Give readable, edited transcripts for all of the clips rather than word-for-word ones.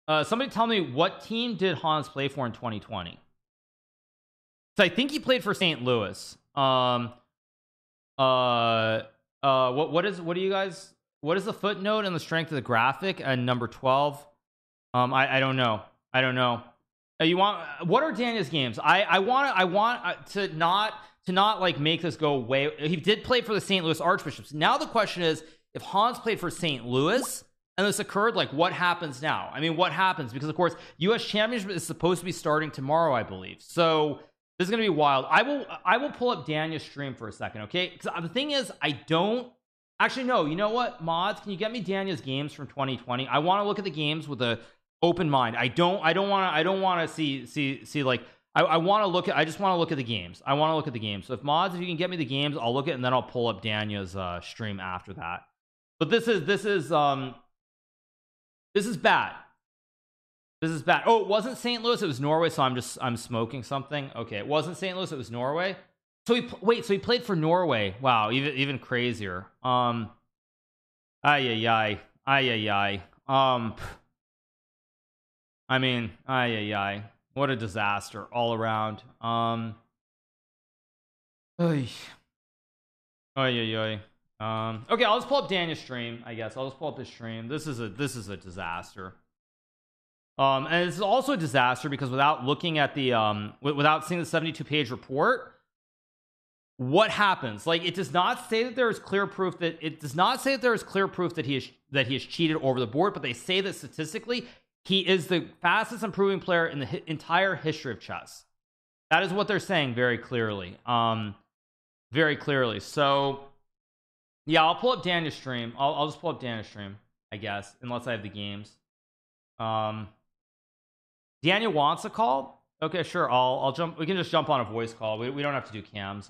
Somebody tell me, what team did Hans play for in 2020? So I think he played for St. Louis. What do you guys, what is the footnote and the strength of the graphic and number 12? I don't know. You want, what are Daniel's games? I want to not like make this go away. He did play for the St. Louis Archbishops. Now the question is, if Hans played for St. Louis and this occurred, like, what happens now? I mean, what happens? Because of course US Championship is supposed to be starting tomorrow, I believe. So this is gonna be wild. I will pull up Daniel's stream for a second, okay? Because the thing is, I don't actually know. You know what, mods? Can you get me Daniel's games from 2020? I want to look at the games with a open mind. I don't want to see like I want to look at. I just want to look at the games. I want to look at the games. So if mods, if you can get me the games, I'll look at it and then I'll pull up Daniel's stream after that. But this is bad. This is bad. Oh, it wasn't St. Louis, it was Norway. So I'm smoking something. Okay, it wasn't St. Louis, it was Norway. So he played for Norway. Wow, even crazier. Ay ay ay. I mean, ay ay ay. What a disaster all around. Ay ay ay. Okay, I'll just pull up Daniel's stream. I guess I'll just pull up his stream. This is a disaster. And this is also a disaster because without looking at the without seeing the 72-page report, what happens? Like, it does not say that there is clear proof that he has cheated over the board, but they say that statistically he is the fastest improving player in the entire history of chess. That is what they're saying very clearly. Very clearly. So yeah, I'll pull up Daniel's stream. I'll just pull up Daniel's stream, I guess, unless I have the games. Daniel wants a call. Okay, sure. I'll jump. We can just jump on a voice call. We don't have to do cams.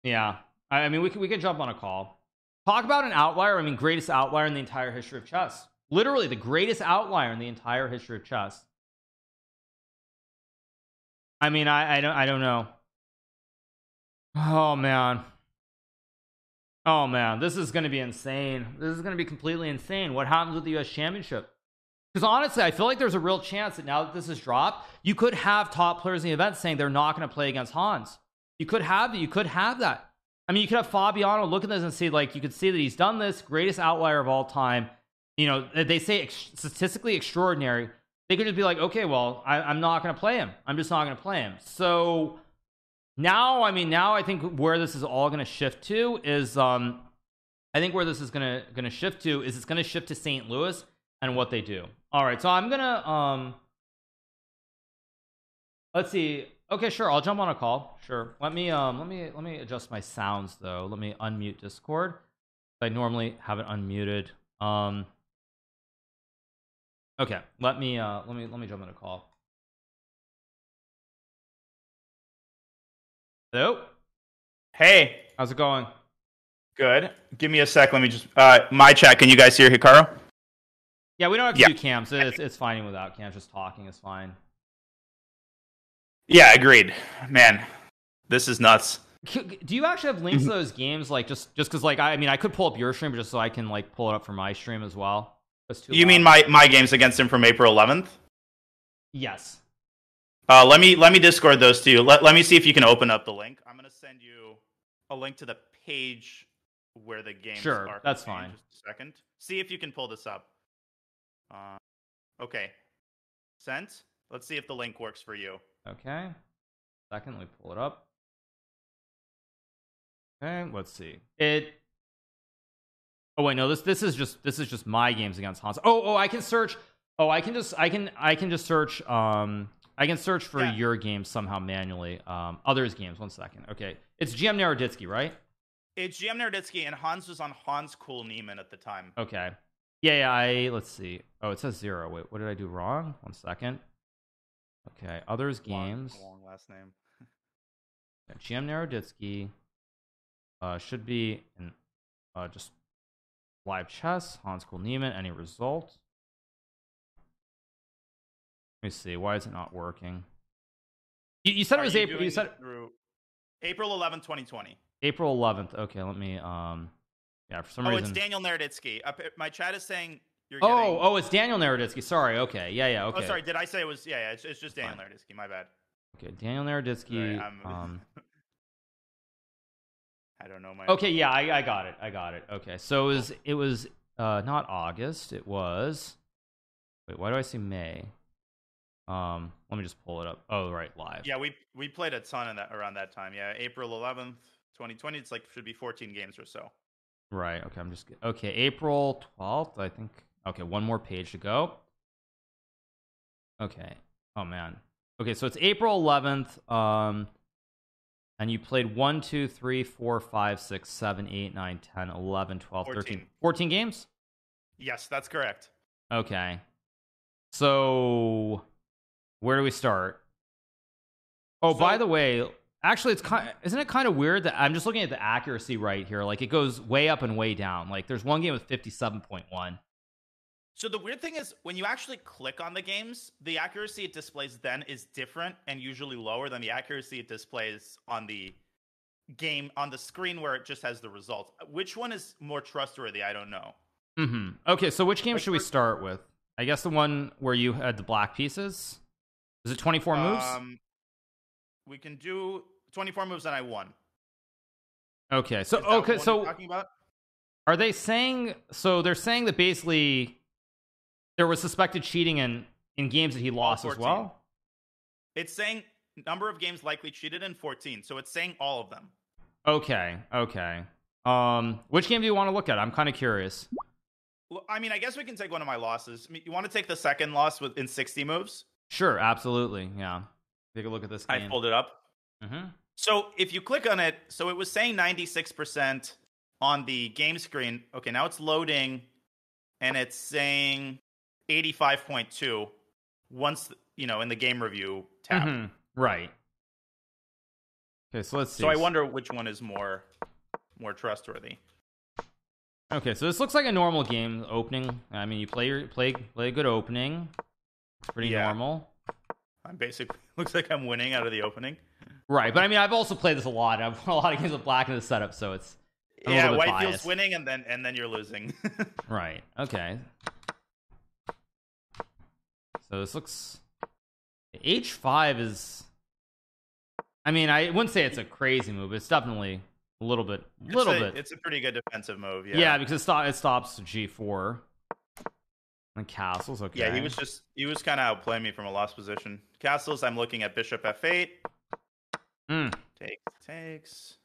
Yeah. I mean, we can jump on a call. Talk about an outlier. I mean, greatest outlier in the entire history of chess. Literally the greatest outlier in the entire history of chess. I mean, I don't know. Oh man, this is going to be insane. This is going to be completely insane. What happens with the US Championship? Because honestly, I feel like there's a real chance that now that this has dropped, you could have top players in the event saying they're not going to play against Hans. You could have that. I mean, you could have Fabiano look at this and see, like, you could see that he's done this, greatest outlier of all time. You know, they say statistically extraordinary. They could just be like, okay, well, I'm not going to play him. I'm just not going to play him. So now, I mean, I think where this is all going to shift to is, it's going to shift to St. Louis and what they do. All right, so I'm gonna let's see. Okay, sure, I'll jump on a call. Sure. Let me adjust my sounds though. Let me unmute Discord. I normally have it unmuted. Okay, let me jump on a call. Hello? Hey, how's it going? Good. Give me a sec. Let me just my chat. Can you guys hear Hikaru? Yeah, we don't have to do cams. It's fine even without cams. Just talking is fine. Yeah, agreed. Man, this is nuts. Do you actually have links to those games? Like, just because, like, I mean, I could pull up your stream, but just so I can like pull it up for my stream as well. You mean my games against him from April 11th? Yes. Let me Discord those to you. Let me see if you can open up the link. I'm gonna send you a link to the page where the games are. Sure, that's fine. Just a second. See if you can pull this up. Okay. Sent. Let's see if the link works for you. Okay. Second, let me pull it up. Okay, let's see. Oh wait, no, this is just my games against Hans. Oh, I can search. Oh, I can just search. I can search for your games somehow manually. Others' games. 1 second. Okay, it's GM Naroditsky, right? It's GM Naroditsky, and Hans was on Hans Cool Neiman at the time. Okay. Yeah. Let's see. Oh, it says 0. Wait, what did I do wrong? 1 second. Okay, others games. Long last name. GM Naroditsky should be in just live chess. Hans Cool Neiman. Any result? Let me see. Why is it not working? You said it was April. You said through April 11th, 2020. April 11th. Okay, let me Yeah, for some Oh, reason. it's Daniel Naroditsky. My chat is saying you're Oh, getting... oh, it's Daniel Naroditsky. Sorry. Okay. Yeah. Okay. Oh, sorry. Did I say it was? Yeah. It's just Daniel Naroditsky. My bad. Okay, Daniel Naroditsky. Sorry, I don't know my. Okay, yeah, I got it. Okay, so it was not August. It was. Wait, why do I see May? Let me just pull it up. Oh, right, live. Yeah, we played a ton of that around that time. Yeah, April 11th, 2020. It's like should be 14 games or so. Right. Okay, okay. April 12th, I think. Okay, one more page to go. Okay. Oh man. Okay, so it's April 11th. And you played 1, 2, 3, 4, 5, 6, 7, 8, 9, 10, 11, 12, 13, 14 games? Yes, that's correct. Okay. So where do we start? Oh, by the way, actually isn't it kind of weird that I'm just looking at the accuracy right here? Like it goes way up and way down. Like there's one game with 57.1. So the weird thing is when you actually click on the games, the accuracy it displays then is different and usually lower than the accuracy it displays on the game on the screen where it just has the results. Which one is more trustworthy? I don't know. Okay, so which game should we start with? I guess the one where you had the black pieces. Is it 24 moves? We can do 24 moves and I won. Okay, so talking about? Are they saying so? They're saying that basically there was suspected cheating in games that he lost as well? It's saying number of games likely cheated in 14, so it's saying all of them. Okay. Which game do you want to look at? I'm kind of curious. Well, I mean, I guess we can take one of my losses. I mean, you want to take the second loss in 60 moves? Sure, absolutely. Yeah. Take a look at this game. I pulled it up. So if you click on it, so it was saying 96% on the game screen. Okay, now it's loading, and it's saying 85.2 once, in the game review tab. Right. Okay, so let's see. So I wonder which one is more trustworthy. Okay, so this looks like a normal game opening. I mean, you play a good opening. It's pretty normal. I'm basically looks like I'm winning out of the opening. Right, but I mean, I've also played this a lot. I've won a lot of games with black in the setup, so it's white feels winning, and then you're losing. Right. Okay. So this looks H5 is. I mean, I wouldn't say it's a crazy move. It's definitely a little bit. It's a pretty good defensive move. Yeah, because it stops G4 and castles. Okay. Yeah, he was kind of outplaying me from a lost position. Castles. I'm looking at bishop F8. Takes.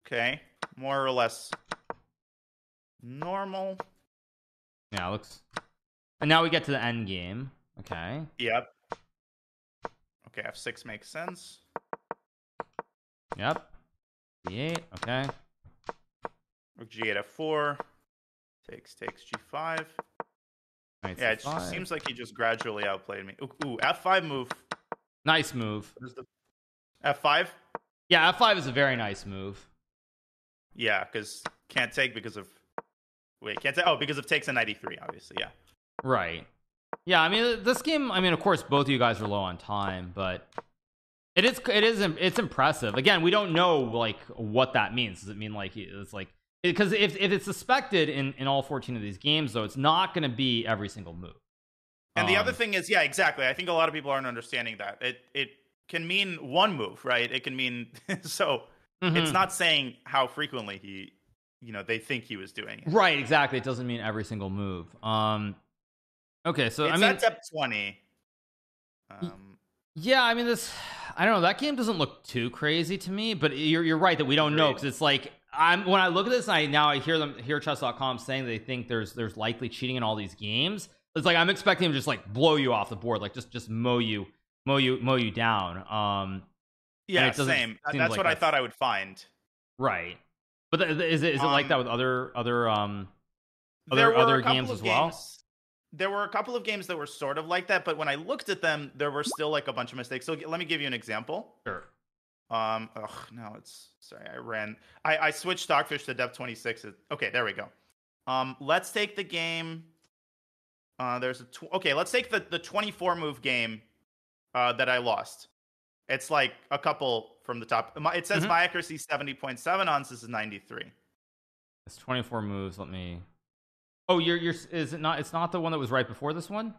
Okay, more or less normal. Yeah, it looks. And now we get to the end game. Okay. Yep. Okay, F6 makes sense. Yep. D8. Okay. Rook G8 F4. Takes G5. Right, yeah, it just seems like he just gradually outplayed me. Ooh, F5 move. Nice move. F5? Yeah, F5 is a very nice move. Yeah, because can't take because of... Wait, can't take... Oh, because of takes a 93, obviously, yeah. Right. Yeah, I mean, this game, I mean, of course, both of you guys are low on time, but it's impressive. Again, we don't know, like, what that means. Does it mean, like, it's like... Because if it's suspected in all 14 of these games, though, it's not going to be every single move. And the other thing is, yeah, exactly. I think a lot of people aren't understanding that. It can mean one move, right? It can mean... so... It's not saying how frequently he, they think he was doing it. Right, exactly. It doesn't mean every single move. Okay, so it's at depth 20. Yeah, I mean I don't know. That game doesn't look too crazy to me, but you're right that we don't know because it's like when I look at this, I hear chess.com saying they think there's likely cheating in all these games. It's like I'm expecting him to just like blow you off the board, like just mow you down. Yeah, same. That's like what I thought I would find. Right, but is it like that with other games as well? There were a couple of games that were sort of like that, but when I looked at them, there were still like a bunch of mistakes. So let me give you an example. Sure. No, sorry. I switched Stockfish to depth 26. Okay, there we go. Let's take the game. Let's take the 24 move game that I lost. It's like a couple from the top. It says my accuracy 70.7 on this is 93. It's 24 moves. Let me. Oh, you're. Is it not? It's not the one that was right before this one.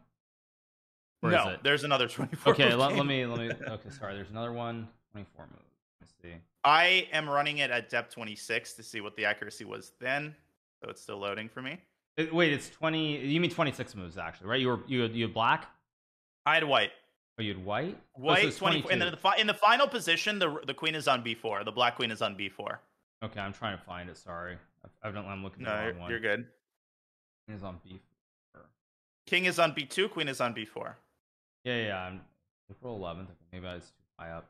Or No, is it? there's another 24. Okay, let me. Okay, sorry. There's another one. 24 moves. Let's see. I am running it at depth 26 to see what the accuracy was then, so it's still loading for me. Wait, it's 20. You mean 26 moves actually, right? You had black. I had white. Oh, you had white. White, so 24, and then in the final position, the queen is on b4. The black queen is on b4. Okay, I'm trying to find it. Sorry, I'm looking. No, at the wrong one. You're good. Queen is on b4. King is on b2. Queen is on b4. Yeah. I'm April 11th. Okay, maybe I was too high up.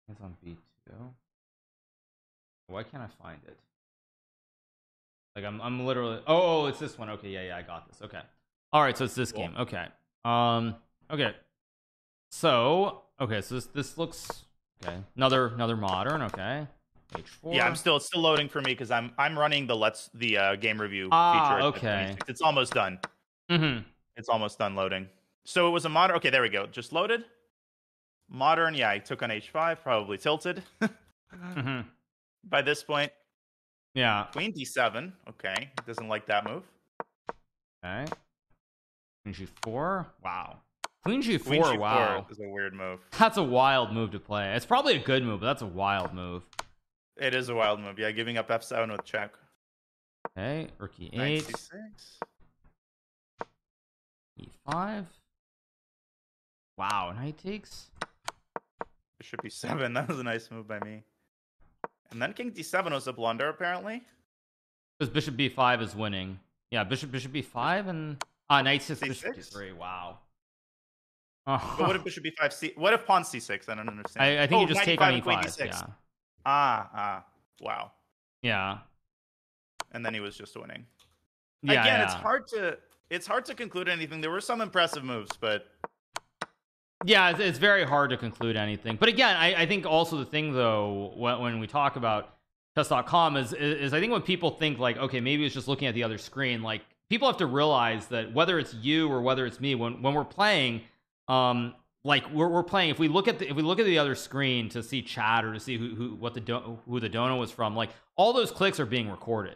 It's on b2. Why can't I find it? Like I'm literally. Oh, it's this one. Okay, yeah, I got this. Okay. All right, so it's this game. Okay. Okay. So this looks okay. Another modern. Okay. H4. Yeah, it's still loading for me because I'm running the game review feature. Okay. It's almost done. It's almost done loading. So it was a modern. Okay, there we go. Just loaded. Modern. Yeah, I took on H5. Probably tilted. By this point. Yeah. Queen D7. Okay, doesn't like that move. Okay. Queen G4. Wow. Queen G4. Queen G4 wow. Is a weird move. That's a wild move to play. It's probably a good move, but that's a wild move. It is a wild move. Yeah, giving up F7 with check. Okay. Rook E8. Knight C6. E5. Wow. Knight takes. Bishop E7. That was a nice move by me. And then King D7 was a blunder, apparently. Because Bishop B5 is winning. Yeah, Bishop B5 and Knight C6. Bishop D3. Wow. But what if Bishop B5 C? What if Pawn C6? I don't understand. I think you just take on E5. Yeah. Wow. Yeah. And then he was just winning. Yeah. Again, yeah. it's hard to conclude anything. There were some impressive moves, but yeah, it's very hard to conclude anything. But again, I think also the thing though, when we talk about chess.com is I think when people think like, okay, maybe it's just looking at the other screen, like people have to realize that whether it's you or whether it's me, when we're playing, like we're playing, if we look at the other screen to see chat or to see who the dono was from, like all those clicks are being recorded.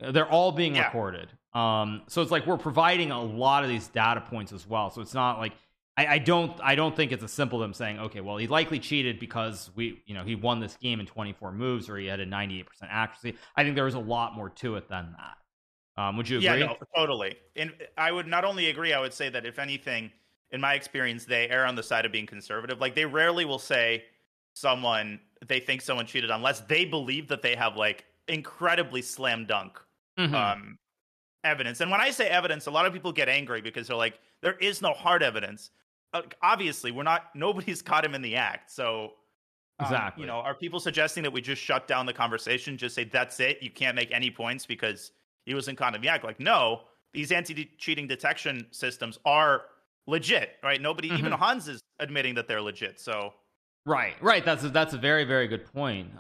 They're all being recorded. So it's like we're providing a lot of these data points as well. So it's not like I don't think it's as simple as them saying, okay, well, he likely cheated because he won this game in 24 moves or he had a 98% accuracy. I think there was a lot more to it than that. Would you agree? Yeah, no, totally. And I would not only agree, I would say that if anything, in my experience, they err on the side of being conservative. Like they rarely will say they think someone cheated unless they believe that they have like incredibly slam dunk evidence. And when I say evidence, a lot of people get angry because they're like, there is no hard evidence. Obviously, nobody's caught him in the act. So exactly, are people suggesting that we just shut down the conversation, just say that's it, you can't make any points because he wasn't caught in the act? Like, no, these anti-cheating detection systems are legit, right? Nobody, even Hans is admitting that they're legit. So right, that's a very, very good point.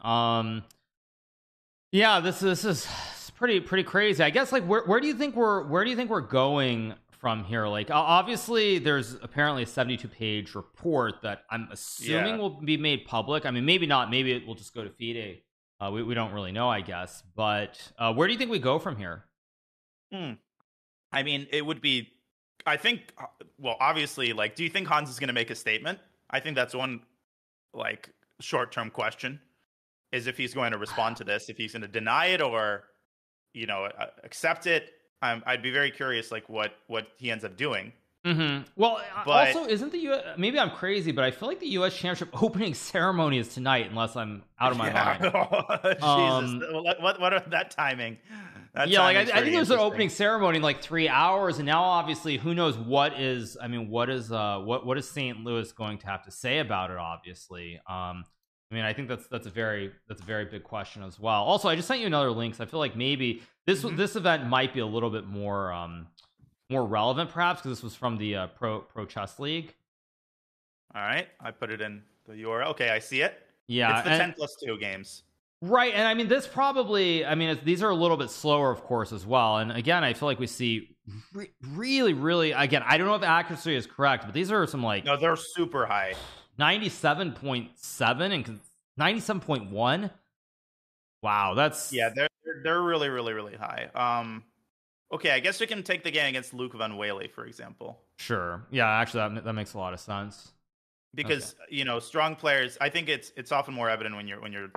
Yeah, this is pretty crazy. I guess like where do you think we're going from here? Like obviously there's apparently a 72-page report that I'm assuming will be made public. I mean, maybe not, maybe it will just go to FIDE. We don't really know, I guess. But where do you think we go from here? I mean, it would be, I think, well, obviously, like, do you think Hans is going to make a statement? I think that's one like short-term question, is if he's going to respond to this, if he's going to deny it or accept it. I'd be very curious, like what he ends up doing. Well, also, isn't the U.S. maybe I'm crazy, but I feel like the U.S. Championship opening ceremony is tonight, unless I'm out of my mind. Oh, Jesus, what that timing? Like I think there's an opening ceremony in like 3 hours, and now obviously who knows what is St. Louis going to have to say about it? Obviously, I mean, I think that's a very big question as well. Also, I just sent you another link, so I feel like maybe this event might be a little bit more relevant, perhaps, because this was from the Pro Chess League. All right, I put it in the URL. Okay, I see it. Yeah, it's the 10+2 games. Right, and I mean, this probably, I mean, these are a little bit slower, of course, as well. And again, I feel like we see really, again, I don't know if accuracy is correct, but these are some like... No, they're super high. 97.7 and 97.1. Wow, that's Yeah, they're really really high. Okay, I guess we can take the game against Luke Van Whaley, for example. sure. Yeah, actually, that makes a lot of sense. Okay. Because strong players, I think it's often more evident when you're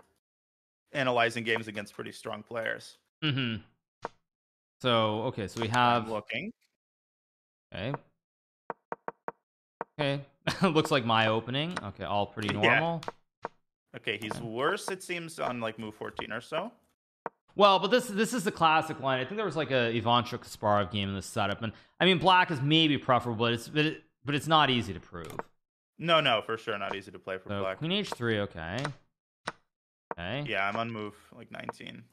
analyzing games against pretty strong players. Mm-hmm. So okay, so we have I'm looking. Okay. Okay. Looks like my opening. Okay, all pretty normal. Yeah. Okay, he's worse, it seems, on like move 14 or so. Well, but this is the classic line. I think there was like a Ivanchuk Kasparov game in this setup, and I mean black is maybe preferable, but it's not easy to prove. No, for sure not easy to play for black. Queen h3, okay. Okay. Yeah, I'm on move like 19.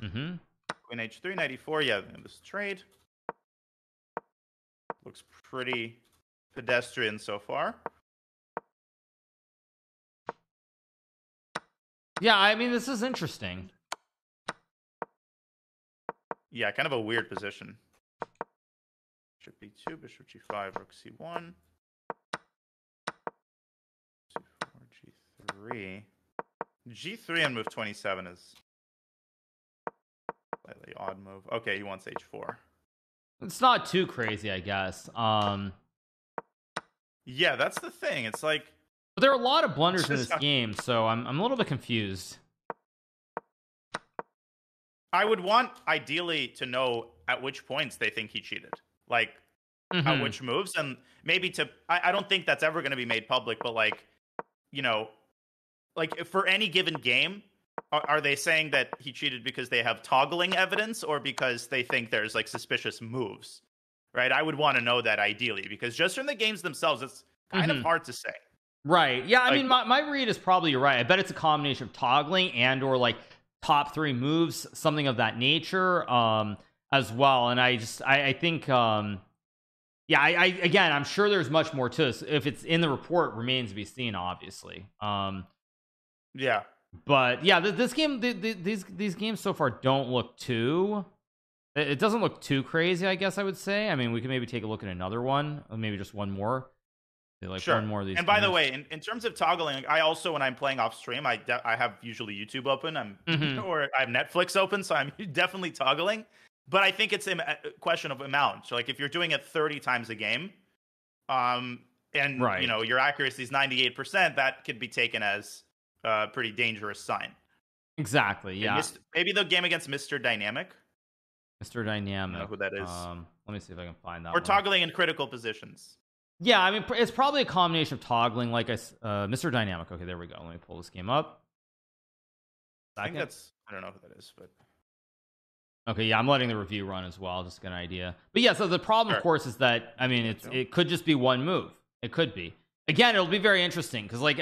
Mm-hmm. Queen h3, 94. Yeah, this trade looks pretty pedestrian so far. Yeah, I mean this is interesting. Yeah, kind of a weird position. Bishop b2, bishop g5, rook c1, c4, g3. G3 on move 27 is slightly odd move. Okay, he wants h4. It's not too crazy, I guess. Yeah, that's the thing. It's like, but there are a lot of blunders in this game, so I'm a little bit confused. I would want ideally to know at which points they think he cheated, like at which moves, and maybe I don't think that's ever going to be made public, but like for any given game, are they saying that he cheated because they have toggling evidence or because they think there's like suspicious moves, right? I would want to know that ideally, because just from the games themselves, it's kind of hard to say. Right. Yeah, I mean, my read is probably right. I bet it's a combination of toggling and or like top 3 moves, something of that nature, as well. And I think, yeah, again, I'm sure there's much more to this. If it's in the report, remains to be seen, obviously. Yeah. But yeah, this game, these games so far don't look too. It doesn't look too crazy, I guess I would say. I mean, we can maybe take a look at another one, or maybe just one more. Like sure. One more of these. And by the way, in terms of toggling, I also, when I'm playing off stream, I have usually YouTube open, or I have Netflix open, so I'm definitely toggling. But I think it's a question of amount. So like if you're doing it 30 times a game, and your accuracy is 98%, that could be taken as a pretty dangerous sign. Exactly. Yeah. Maybe the game against Mr. Dynamic. Mr. Dynamic. I don't know who that is. Let me see if I can find that. Or toggling in critical positions. Yeah, I mean, it's probably a combination of toggling, like Mr. Dynamic. Okay, there we go. Let me pull this game up. I think I don't know who that is, but okay, yeah, I'm letting the review run as well, just to get an idea. But yeah, so the problem, of course, is that I mean, it could just be one move. It could be. Again, it'll be very interesting because like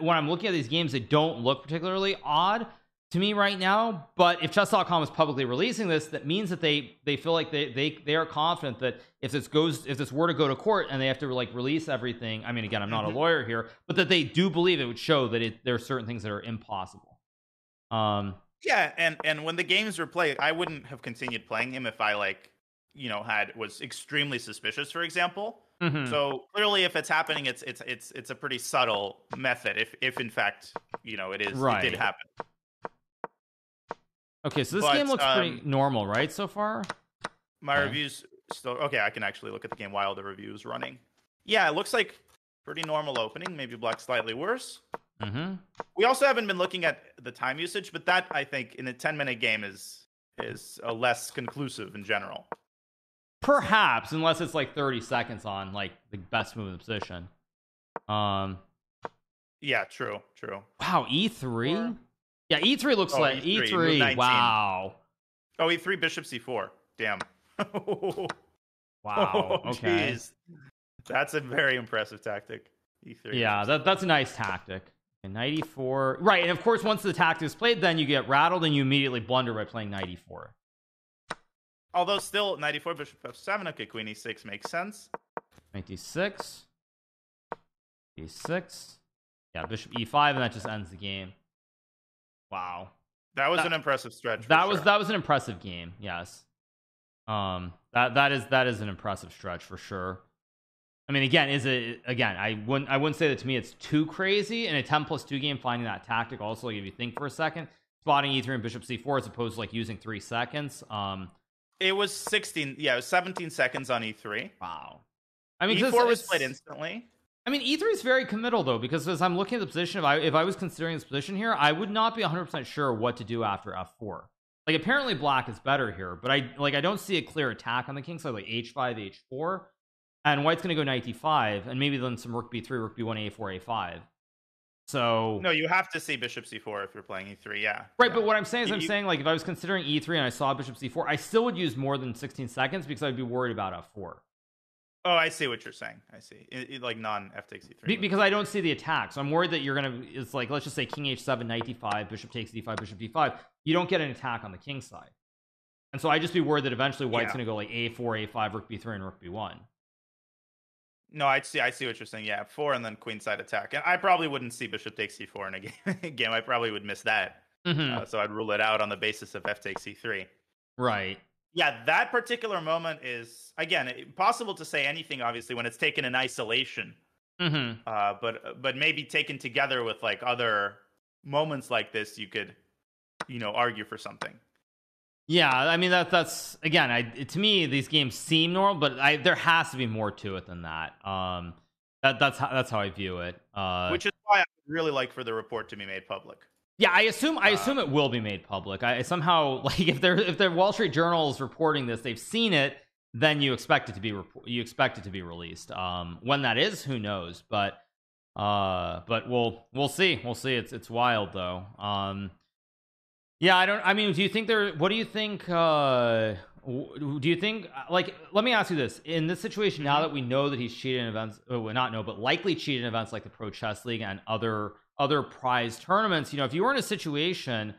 when I'm looking at these games, they don't look particularly odd to me right now. But if chess.com is publicly releasing this, that means that they feel like they are confident that if this were to go to court and they have to like release everything, I mean, again, I'm not a lawyer here, but that they do believe it would show that there are certain things that are impossible. Yeah, and when the games were played, I wouldn't have continued playing him if I was extremely suspicious, for example. So clearly, if it's happening, it's a pretty subtle method. If in fact it is, right. It did happen. Okay, so this game looks pretty normal, right, so far? My reviews still okay. I can actually look at the game while the review is running. Yeah, it looks like pretty normal opening. Maybe black slightly worse. We also haven't been looking at the time usage, but that I think in a 10-minute game is less conclusive in general. Perhaps, unless it's like 30 seconds on like the best move in the position. Yeah, true. Wow, E3. Yeah, E3 looks like E3. Wow. Oh, E3 bishop C4. Damn. Wow. Okay. Geez. That's a very impressive tactic. E3. Yeah, that's a nice tactic. And 94. Right, and of course, once the tactic is played, then you get rattled and you immediately blunder by playing 94. Although still 94 bishop f7. Okay, queen e6 makes sense. 96. e6. Yeah, bishop e5, and that just ends the game. Wow. That was an impressive stretch. That was an impressive game. Yes. That is an impressive stretch for sure. I mean, again, I wouldn't say that to me it's too crazy in a 10+2 game. Finding that tactic also, like, if you think for a second, spotting e3 and bishop c4 as opposed to like using 3 seconds. It was 16. Yeah, it was 17 seconds on e3. Wow. I mean, e4 was played instantly. I mean, e3 is very committal though, because as I'm looking at the position, if I was considering this position here, I would not be 100% sure what to do after f4. Like apparently black is better here, but I don't see a clear attack on the king side, like h5, h4, and white's gonna go knight d5, and maybe then some rook b3, rook b1, a4, a5. So no, you have to see bishop c4 if you're playing e3. Yeah, right. Yeah. But what I'm saying is, I'm saying like if I was considering e3 and I saw bishop c4, I still would use more than 16 seconds because I'd be worried about f4. Oh, I see what you're saying. I see. Like non f takes e3. Because I don't see the attack, so I'm worried that you're gonna. It's like, let's just say king h7, knight d5, bishop takes d5, bishop d5. You don't get an attack on the king side, and so I just be worried that eventually white's gonna go like a4, a5, rook b3, and rook b1. No, I see what you're saying. Yeah, 4 and then queenside attack. And I probably wouldn't see bishop takes c4 in a game. I probably would miss that. So I'd rule it out on the basis of f takes c3. Right. Yeah, that particular moment is, again, possible to say anything, obviously, when it's taken in isolation. But maybe taken together with like other moments like this, you could, argue for something. Yeah, I mean that's again, to me these games seem normal, but there has to be more to it than that. That's how I view it. Which is why I would really like for the report to be made public. Yeah, I assume it will be made public. I somehow like if the Wall Street Journal is reporting this, they've seen it, then you expect it to be released. When that is, who knows? But we'll see. It's wild though. Yeah, do you think what do you think like, let me ask you this. In this situation, now that we know that he's cheated in events, likely cheated in events like the Pro Chess League and other prize tournaments, if you were in a situation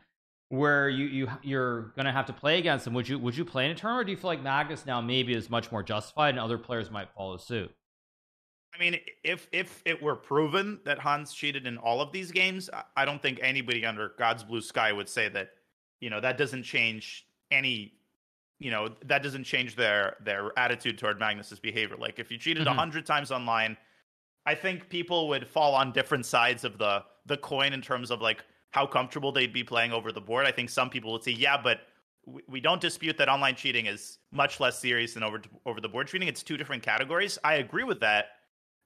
where you're gonna have to play against him, would you play in a tournament, or do you feel like Magnus now maybe is much more justified and other players might follow suit? I mean, if it were proven that Hans cheated in all of these games, I don't think anybody under God's blue sky would say that, that doesn't change that doesn't change their attitude toward Magnus's behavior. Like if you cheated 100 times online, I think people would fall on different sides of the coin in terms of like how comfortable they'd be playing over the board. I think some people would say, yeah, but we don't dispute that online cheating is much less serious than over the board cheating. It's two different categories. I agree with that.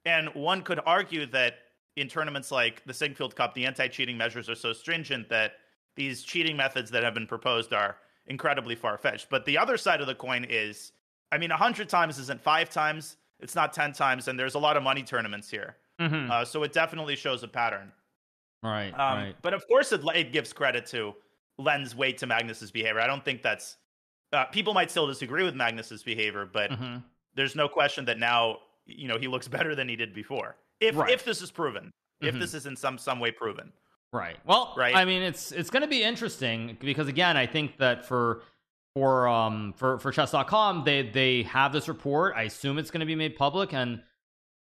And one could argue that in tournaments like the Sigfield Cup, the anti-cheating measures are so stringent that these cheating methods that have been proposed are incredibly far-fetched. But the other side of the coin is, 100 times isn't 5 times, it's not 10 times, and there's a lot of money tournaments here. So it definitely shows a pattern. Right. But of course it gives credit to, lends weight to Magnus's behavior. I don't think that's... people might still disagree with Magnus's behavior, but there's no question that now... he looks better than he did before. If this is proven, if this is in some way proven, right? Well, right. I mean, it's going to be interesting because again, I think that for chess.com, they have this report. I assume it's going to be made public, and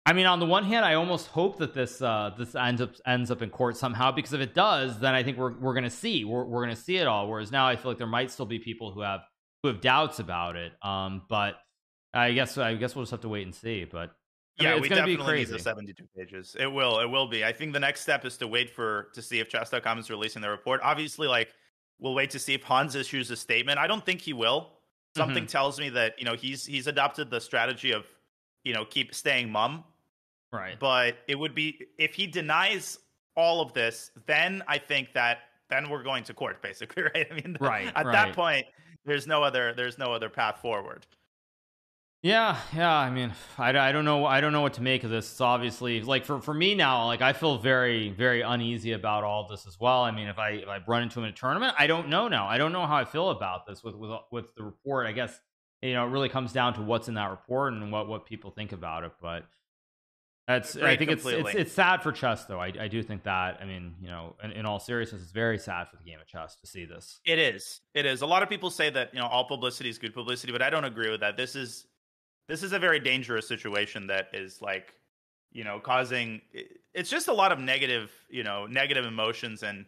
I mean, on the one hand, I almost hope that this ends up in court somehow, because if it does, then I think we're going to see we're going to see it all. Whereas now, I feel like there might still be people who have doubts about it. But I guess we'll just have to wait and see. But yeah, it's we definitely definitely need the 72 pages. It will be. I think the next step is to wait to see if chess.com is releasing their report. Obviously, like, we'll wait to see if Hans issues a statement. I don't think he will. Something tells me that he's adopted the strategy of keep staying mum. Right. But it would be, if he denies all of this, then I think that then we're going to court, basically, right? I mean, at that point, there's no other path forward. Yeah. I mean, I don't know what to make of this. It's obviously, like, for me now, like, I feel very, very uneasy about all of this as well. I mean, if I run into him in a tournament, I don't know now. I don't know how I feel about this with the report. I guess it really comes down to what's in that report and what people think about it. But I think it's sad for chess, though. I do think that. I mean, in all seriousness, it's very sad for the game of chess to see this. It is. A lot of people say that all publicity is good publicity, but I don't agree with that. This is a very dangerous situation that is, like, causing. It's just a lot of negative emotions and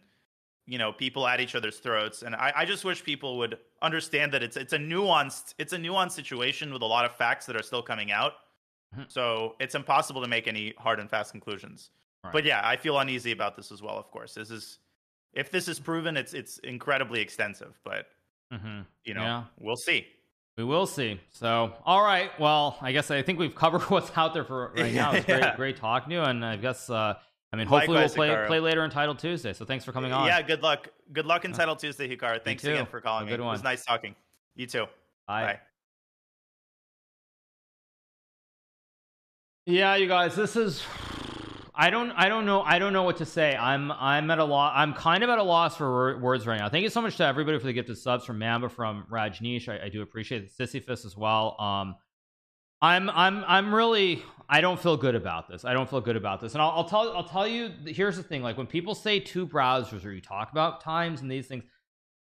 people at each other's throats. And I just wish people would understand that it's a nuanced situation with a lot of facts that are still coming out. So it's impossible to make any hard and fast conclusions. Right. But yeah, I feel uneasy about this as well. Of course, it's if this is proven, it's incredibly extensive. But you know, we'll see. We will see. So, all right. Well, I think we've covered what's out there for right now. It's great talking to you, and I guess I mean, hopefully Likewise, we'll Hikaru. play later in Title Tuesday. So thanks for coming on. Yeah, good luck in Title Tuesday, Hikaru. Thanks again for calling me. It was nice talking. You too. Bye. Yeah, you guys, this is I don't know what to say. I'm at a loss. I'm kind of at a loss for words right now. Thank you so much to everybody for the gifted subs, from Mamba, from Rajneesh. I do appreciate it. Sisyphus as well. I'm really, I don't feel good about this. And I'll tell you, here's the thing. Like, when people say two browsers, or you talk about times and these things,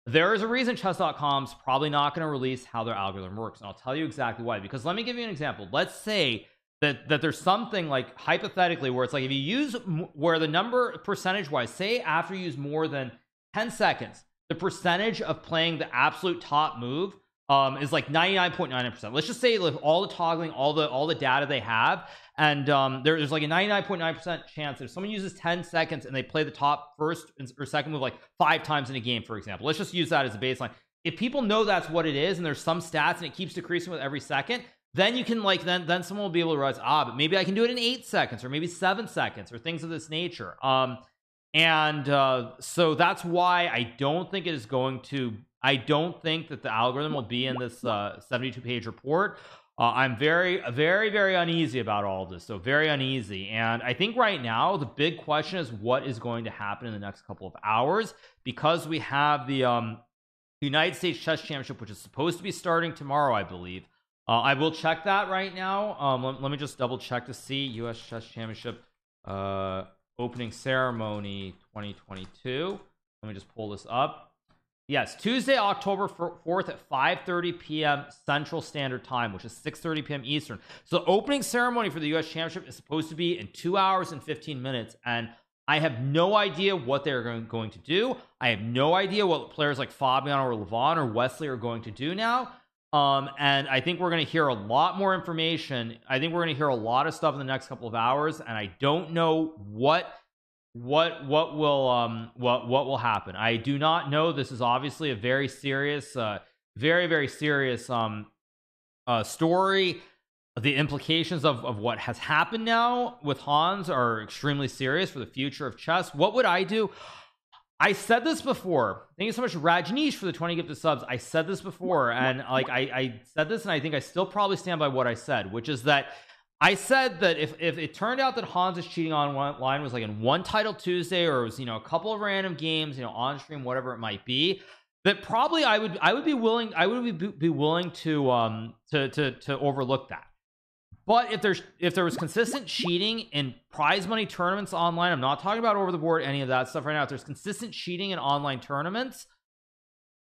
there is a reason chess.com's probably not going to release how their algorithm works, and I'll tell you exactly why. Because let me give you an example. Let's say that there's something, like, hypothetically, where it's like, if you use, where the number percentage wise, say after you use more than 10 seconds, the percentage of playing the absolute top move is like 99.99%. Let's just say, like, all the toggling, all the data they have, and there's like a 99.9% chance that if someone uses 10 seconds and they play the top first or second move like 5 times in a game, for example, let's just use that as a baseline. If people know that's what it is, and there's some stats and it keeps decreasing with every second, then you can, like, then someone will be able to realize, but maybe I can do it in 8 seconds, or maybe 7 seconds, or things of this nature. So that's why I don't think it is going to, I don't think that the algorithm will be in this 72-page report. I'm very uneasy about all of this. So very uneasy. And I think right now the big question is what is going to happen in the next couple of hours, because we have the United States Chess Championship, which is supposed to be starting tomorrow, I believe. I will check that right now. Let me just double check to see. US Chess Championship opening ceremony 2022. Let me just pull this up. Yes, Tuesday, October 4th at 5:30 p.m. Central Standard Time, which is 6:30 p.m. Eastern. So the opening ceremony for the US Championship is supposed to be in 2 hours and 15 minutes. And I have no idea what they're going to do. I have no idea what players like Fabian or Levon or Wesley are going to do now. And I think we're going to hear a lot more information. I think we're going to hear a lot of stuff in the next couple of hours, and I don't know what will happen. I do not know. This is obviously a very serious, very serious story. The implications of what has happened now with Hans are extremely serious for the future of chess. What would I do? I said this before. Thank you so much, Rajneesh, for the 20 gifted subs. I said this before, and like I said this, and I think I still probably stand by what I said, which is that I said that if it turned out that Hans' cheating online was like in one Title Tuesday, or it was, a couple of random games, on stream, whatever it might be, that probably I would be willing to overlook that. But if there was consistent cheating in prize money tournaments online, I'm not talking about over the board, any of that stuff right now. If there's consistent cheating in online tournaments,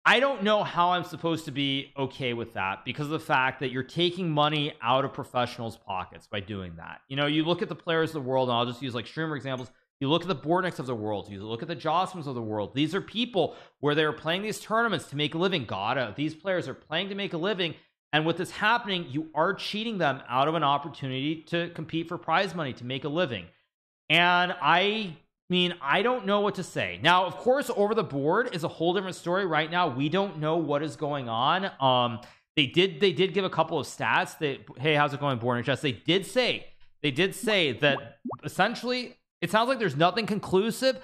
I don't know how I'm supposed to be okay with that, because of the fact that you're taking money out of professionals' pockets by doing that. You look at the players of the world, and I'll just use like streamer examples. You look at the Borniks of the world, you look at the Jossmans of the world. These are people where they're playing these tournaments to make a living. These players are playing to make a living. And with this happening, you are cheating them out of an opportunity to compete for prize money, to make a living. And I mean, I don't know what to say. Now, of course, over the board is a whole different story. Right now, we don't know what is going on. They did give a couple of stats that, hey, how's it going, Born and Chess? They did say that essentially it sounds like there's nothing conclusive,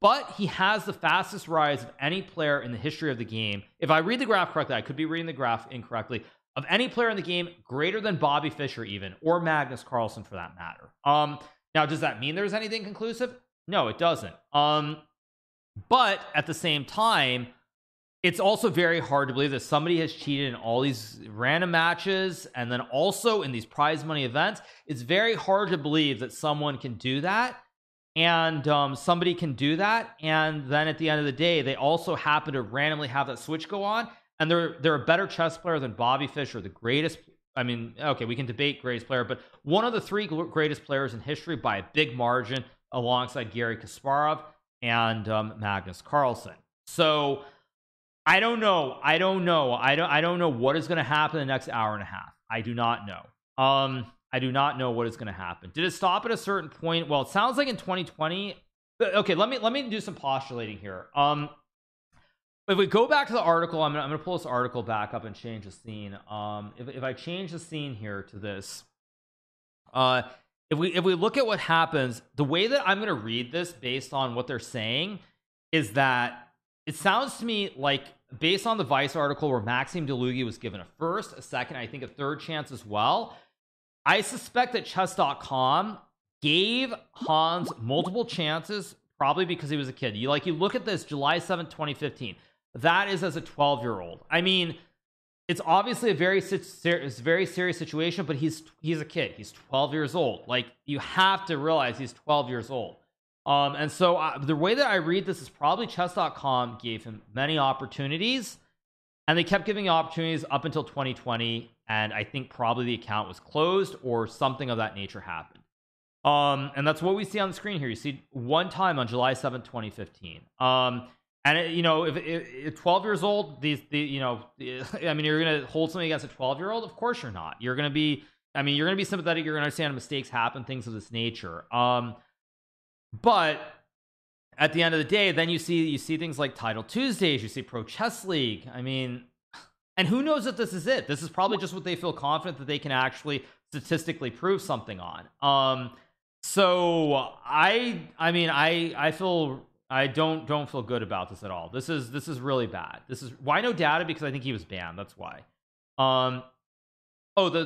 but he has the fastest rise of any player in the history of the game. If I read the graph correctly, I could be reading the graph incorrectly, of any player in the game greater than Bobby Fischer, even, or Magnus Carlsen for that matter. Now, does that mean there's anything conclusive? No, it doesn't. But at the same time, it's also very hard to believe that somebody has cheated in all these random matches, and then also in these prize money events. It's very hard to believe that someone can do that, and somebody can do that, and then at the end of the day, they also happen to randomly have that switch go on, and they're a better chess player than Bobby Fischer, the greatest. I mean, okay, we can debate greatest player, but one of the 3 greatest players in history by a big margin, alongside Garry Kasparov and Magnus Carlsen. So I don't know. I don't know what is going to happen in the next hour and a half. I do not know. I do not know what is going to happen. Did it stop at a certain point? Well, it sounds like in 2020, Okay, let me do some postulating here. If we go back to the article, I'm gonna pull this article back up and change the scene. If I change the scene here to this, if we look at what happens, the way that I'm gonna read this based on what they're saying is that it sounds to me like, based on the Vice article where Maxime Delugi was given a first, a second, I think a third chance as well, I suspect that chess.com gave Hans multiple chances, probably because he was a kid. You look at this, July 7th, 2015. That is as a 12-year-old. I mean, it's obviously a very serious situation, but he's a kid. He's 12 years old. Like, you have to realize he's 12 years old. And so the way that I read this is probably chess.com gave him many opportunities, and they kept giving opportunities up until 2020, and I think probably the account was closed or something of that nature happened. And that's what we see on the screen here. You see one time on July 7th, 2015. And if 12 years old, I mean, you're gonna hold something against a 12-year-old? Of course you're not. You're gonna be sympathetic. You're gonna understand mistakes happen, things of this nature. But at the end of the day, then you see things like Title Tuesdays, you see Pro Chess League. I mean, and who knows if this is it? This is probably just what they feel confident that they can actually statistically prove something on. So I don't feel good about this at all. This is really bad. This is why no data, because I think he was banned. That's why. The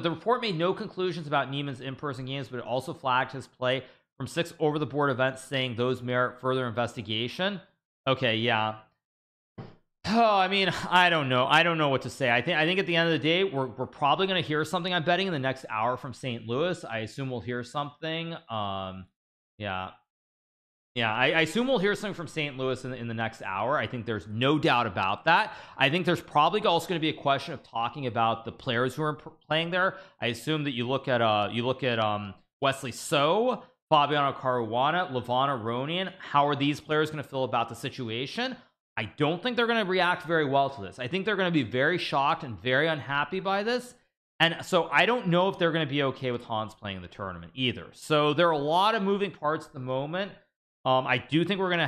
report made no conclusions about Niemann's in-person games, but it also flagged his play from 6 over-the-board events, saying those merit further investigation. Okay, yeah. Oh, I mean, I don't know what to say. I think at the end of the day, we're probably going to hear something. I'm betting in the next hour from St. Louis. I assume we'll hear something. I assume we'll hear something from St. Louis in the next hour. I think there's no doubt about that. I think there's probably also going to be a question of talking about the players who are playing there. I assume that you look at Wesley So, Fabiano Caruana, Levana Ronian. How are these players going to feel about the situation? I don't think they're going to react very well to this. I think they're going to be very shocked and very unhappy by this. And so I don't know if they're going to be okay with Hans playing in the tournament either. So there are a lot of moving parts at the moment. I do think we're gonna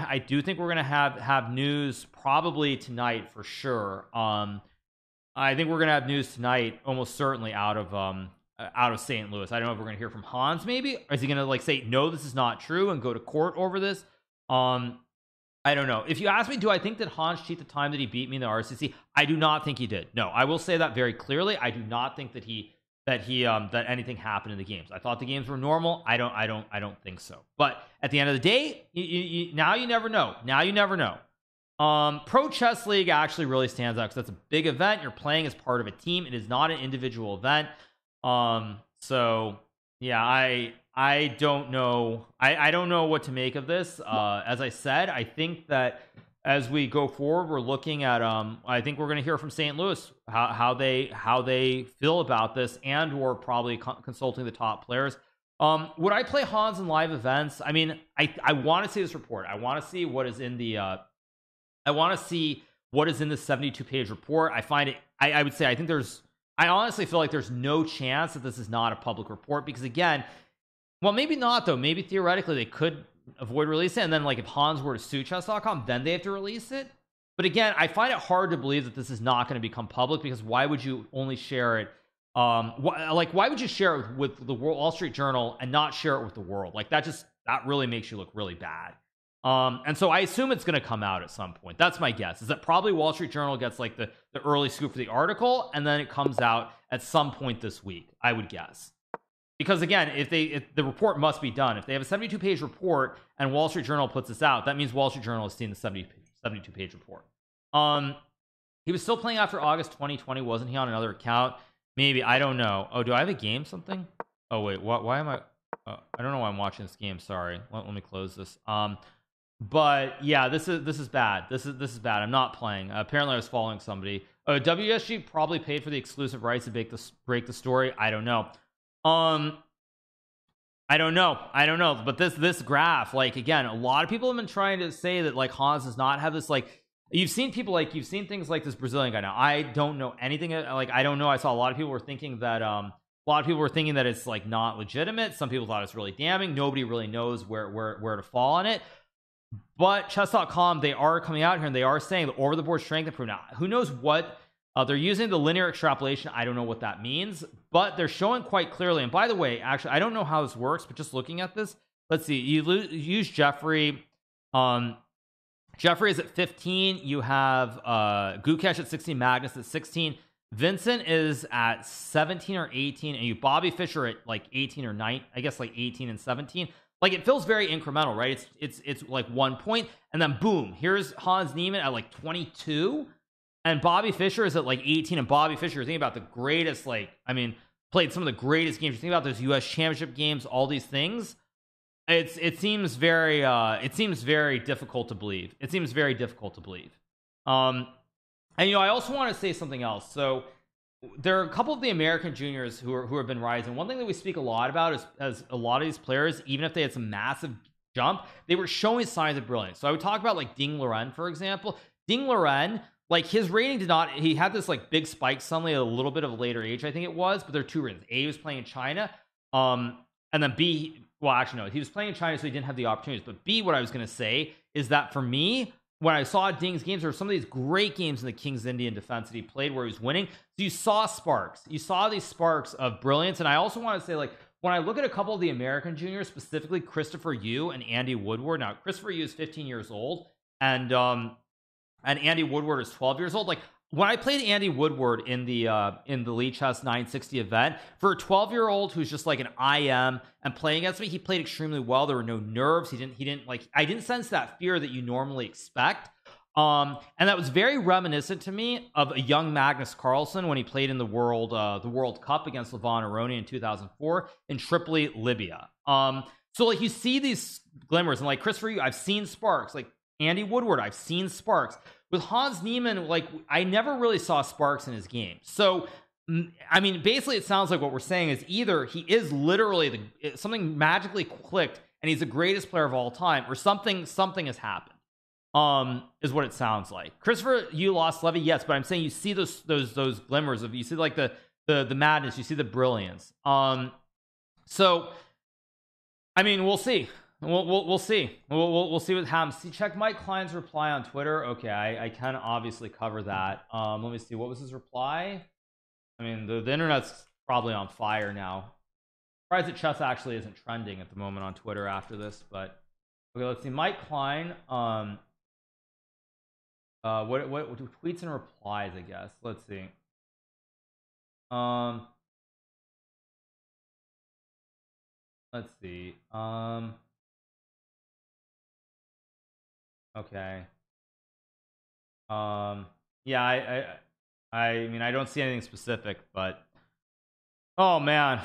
have news probably tonight for sure. I think we're gonna have news tonight, almost certainly out of St. Louis. I don't know if we're gonna hear from Hans. Maybe, or is he gonna say no, this is not true, and go to court over this? I don't know. If you ask me, do I think that Hans cheated the time that he beat me in the RCC? I do not think he did. No, I will say that very clearly. I do not think that that anything happened in the games. I thought the games were normal. I don't think so. But at the end of the day, now you never know. Pro Chess League actually really stands out because that's a big event. You're playing as part of a team. It is not an individual event. So yeah, I don't know. I don't know what to make of this. As I said, I think that as we go forward, we're looking at I think we're going to hear from St. Louis how they feel about this, and or probably consulting the top players. Would I play Hans in live events? I mean, I want to see this report. I want to see what is in the I want to see what is in the 72-page report. I find it I would say I honestly feel like there's no chance that this is not a public report, because again, well, maybe not though. Maybe theoretically they could avoid releasing it, and then if Hans were to sue chess.com, then they have to release it. But again, I find it hard to believe that this is not going to become public, because why would you only share it why would you share it with the Wall Street Journal and not share it with the world? That really makes you look really bad. And so I assume it's going to come out at some point. That's my guess, is that probably Wall Street Journal gets the early scoop for the article, and then it comes out at some point this week, I would guess. Because again, if the report must be done. If they have a 72-page report and Wall Street Journal puts this out, that means Wall Street Journal has seen the 72-page report. He was still playing after August 2020, wasn't he, on another account? Maybe, I don't know. Oh, do I have a game something? Oh wait, why am I I don't know why I'm watching this game. Sorry. Let me close this. But yeah, this is bad. This is bad. I'm not playing. Apparently I was following somebody. WSG probably paid for the exclusive rights to break the story. I don't know. I don't know, but this graph, again, a lot of people have been trying to say that Hans does not have this, you've seen things like this Brazilian guy. Now I don't know anything, I don't know. I saw a lot of people were thinking that it's not legitimate. Some people thought it's really damning. Nobody really knows where to fall on it. but chess.com, they are coming out here and they are saying the over the board strength improved. Now who knows what they're using, the linear extrapolation. I don't know what that means, but they're showing quite clearly. And by the way, actually I don't know how this works, but just looking at this, let's see, you use Jeffrey. Jeffrey is at 15. You have Gukesh at 16, Magnus at 16, Vincent is at 17 or 18, and you Bobby Fischer at like 18 or 9, I guess like 18 and 17. Like it feels very incremental, right? It's like 1 point, and then boom, here's Hans Niemann at like 22, and Bobby Fischer is at like 18. And Bobby Fischer, think about the greatest, like, I mean, played some of the greatest games. You think about those US championship games, all these things. It seems very difficult to believe. It seems very difficult to believe. And you know, I also want to say something else. So there are a couple of the American juniors who have been rising. One thing that we speak a lot about is, as a lot of these players, even if they had some massive jump, they were showing signs of brilliance. So I would talk about like Ding Liren, for example. Ding Liren, like his rating did not, he had this like big spike suddenly at a little bit of a later age, I think it was, but there are two reasons. A, he was playing in China, and then B, well, actually, no, he was playing in China, so he didn't have the opportunities. But B, what I was going to say is that for me, when I saw Ding's games, there were some of these great games in the King's Indian defense that he played where he was winning. So you saw sparks. You saw these sparks of brilliance. And I also want to say, like, when I look at a couple of the American juniors, specifically Christopher Yu and Andy Woodward. Now, Christopher Yu is 15 years old, and Andy Woodward is 12 years old. Like, when I played Andy Woodward in the Lee Chess 960 event, for a 12-year-old who's just like an IM and playing against me, he played extremely well. There were no nerves. He didn't like, I didn't sense that fear that you normally expect. And that was very reminiscent to me of a young Magnus Carlsen when he played in the World Cup against Levon Aroni in 2004 in Tripoli, Libya. So like you see these glimmers, and like Christopher Yu, I've seen sparks. Like Andy Woodward, I've seen sparks. With Hans Niemann, like I never really saw sparks in his game. So I mean, basically it sounds like what we're saying is either he is literally something magically clicked and he's the greatest player of all time, or something has happened, is what it sounds like. Christopher, you lost Levy, yes, but I'm saying you see those glimmers of, you see like the madness, you see the brilliance. So I mean, we'll see. We'll see. We'll see what happens. See, check Mike Klein's reply on Twitter. Okay, I can obviously cover that. Let me see. What was his reply? I mean, the internet's probably on fire now. Surprised that chess actually isn't trending at the moment on Twitter after this. But okay, let's see. Mike Klein. What tweets and replies? I guess. Let's see. Let's see. Okay. Yeah, I mean, I don't see anything specific, but oh man,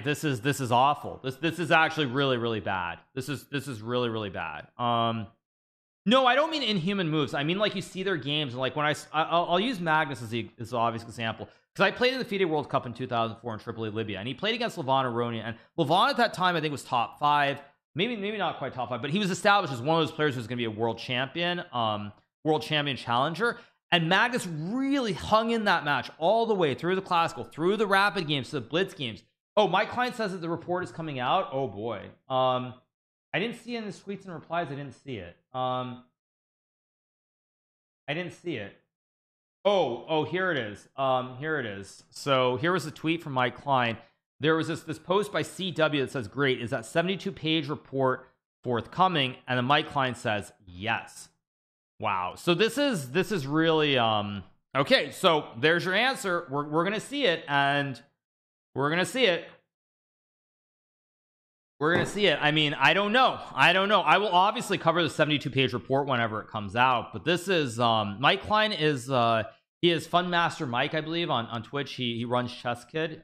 this is awful. This is actually really bad. This is really bad. No, I don't mean inhuman moves. I mean like you see their games, and like when I'll use Magnus as the obvious example, because I played in the FIDE World Cup in 2004 in Tripoli, Libya, and he played against Levon Aroni, and Levon at that time I think was top 5. Maybe not quite top 5, but he was established as one of those players who's going to be a world champion challenger. And Magnus really hung in that match all the way through the classical, through the rapid games, to the blitz games. Oh, my client says that the report is coming out. Oh boy. I didn't see it in the tweets and replies. I didn't see it. I didn't see it. Oh, here it is. Here it is. So here was a tweet from my client. There was this post by CW that says, great, is that 72-page report forthcoming? And then Mike Klein says, yes. Wow. So this is really okay. So there's your answer. We're gonna see it, and we're gonna see it. I mean, I don't know. I will obviously cover the 72-page report whenever it comes out, but this is Mike Klein is he is Funmaster Mike, I believe, on Twitch. He runs Chess Kid.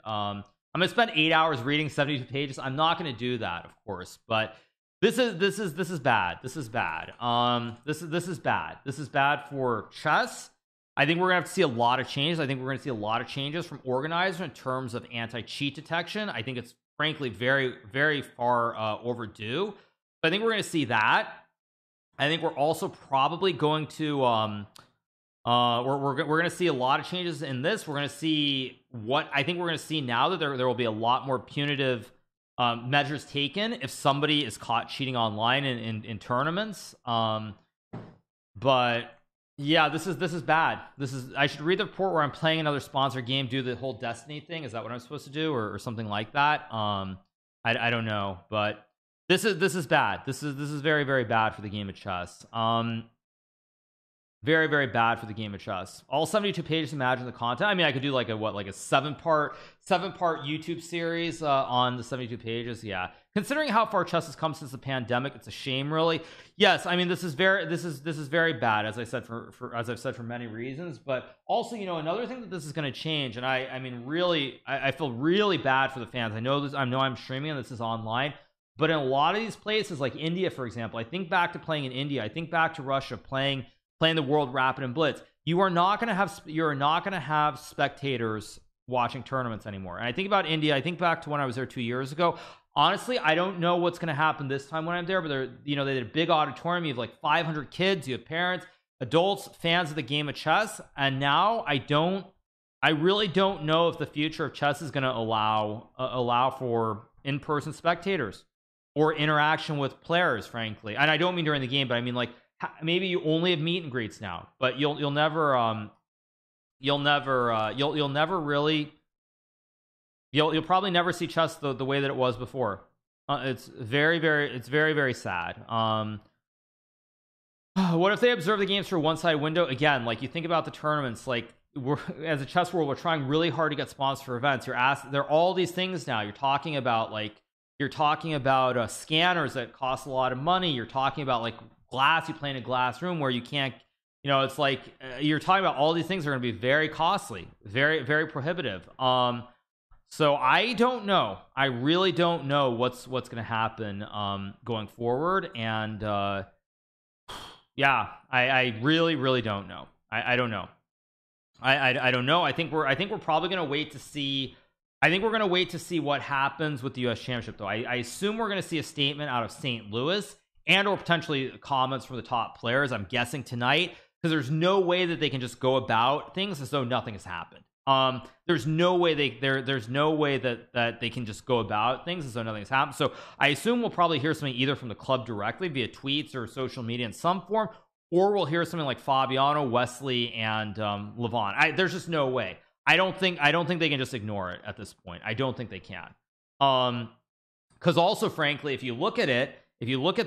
I'm gonna spend 8 hours reading 72 pages. I'm not gonna do that, of course, but this is bad. This is bad. This is bad. This is bad for chess. I think we're gonna have to see a lot of changes. I think we're gonna see a lot of changes from organizers in terms of anti-cheat detection. I think it's frankly very far overdue. But I think we're gonna see that. I think we're also probably going to we're going to see a lot of changes in this. We're going to see what I think we're going to see now that there will be a lot more punitive measures taken if somebody is caught cheating online in tournaments. But yeah, this is bad. I should read the report where I'm playing another sponsored game, do the whole Destiny thing. Is that what I'm supposed to do, or something like that? I don't know, but this is bad. This is very, very bad for the game of chess. Very, very bad for the game of chess. All 72 pages. Imagine the content. I mean, I could do like a seven-part YouTube series on the 72 pages. Yeah, considering how far chess has come since the pandemic, it's a shame, really. Yes, I mean, this is very bad, as I said as I've said for many reasons. But also, you know, another thing that this is going to change, and I mean, really, I feel really bad for the fans. I know I'm streaming and this is online, but in a lot of these places, like India, for example, I think back to playing in India. I think back to Russia playing the World Rapid and Blitz. You're not going to have spectators watching tournaments anymore. And I think about India, I think back to when I was there 2 years ago. Honestly, I don't know what's going to happen this time when I'm there, but they did a big auditorium. You have like 500 kids, you have parents, adults, fans of the game of chess. And now I really don't know if the future of chess is going to allow for in-person spectators or interaction with players, frankly. And I don't mean during the game, but I mean like maybe you only have meet and greets now, but you'll probably never see chess the way that it was before. It's very, very sad. What if they observe the games through a one-side window? Again, like you think about the tournaments, like as a chess world, we're trying really hard to get sponsors for events. There are all these things now. You're talking about scanners that cost a lot of money. You're talking about like glass. You play in a glass room where you can't, you know, it's like you're talking about all these things are going to be very costly, very, very prohibitive. So I don't know. I really don't know what's going to happen going forward. And yeah, I really, really don't know. I don't know. I don't know. I think we're probably going to wait to see. I think we're going to wait to see what happens with the US Championship, though. I assume we're going to see a statement out of St. Louis and or potentially comments from the top players, I'm guessing tonight, because there's no way that they can just go about things as though nothing has happened. There's no way there's no way that they can just go about things as though nothing has happened. So I assume we'll probably hear something either from the club directly via tweets or social media in some form, or we'll hear something like Fabiano, Wesley, and Levon. There's just no way. I don't think they can just ignore it at this point. I don't think they can. Because also, frankly, if you look at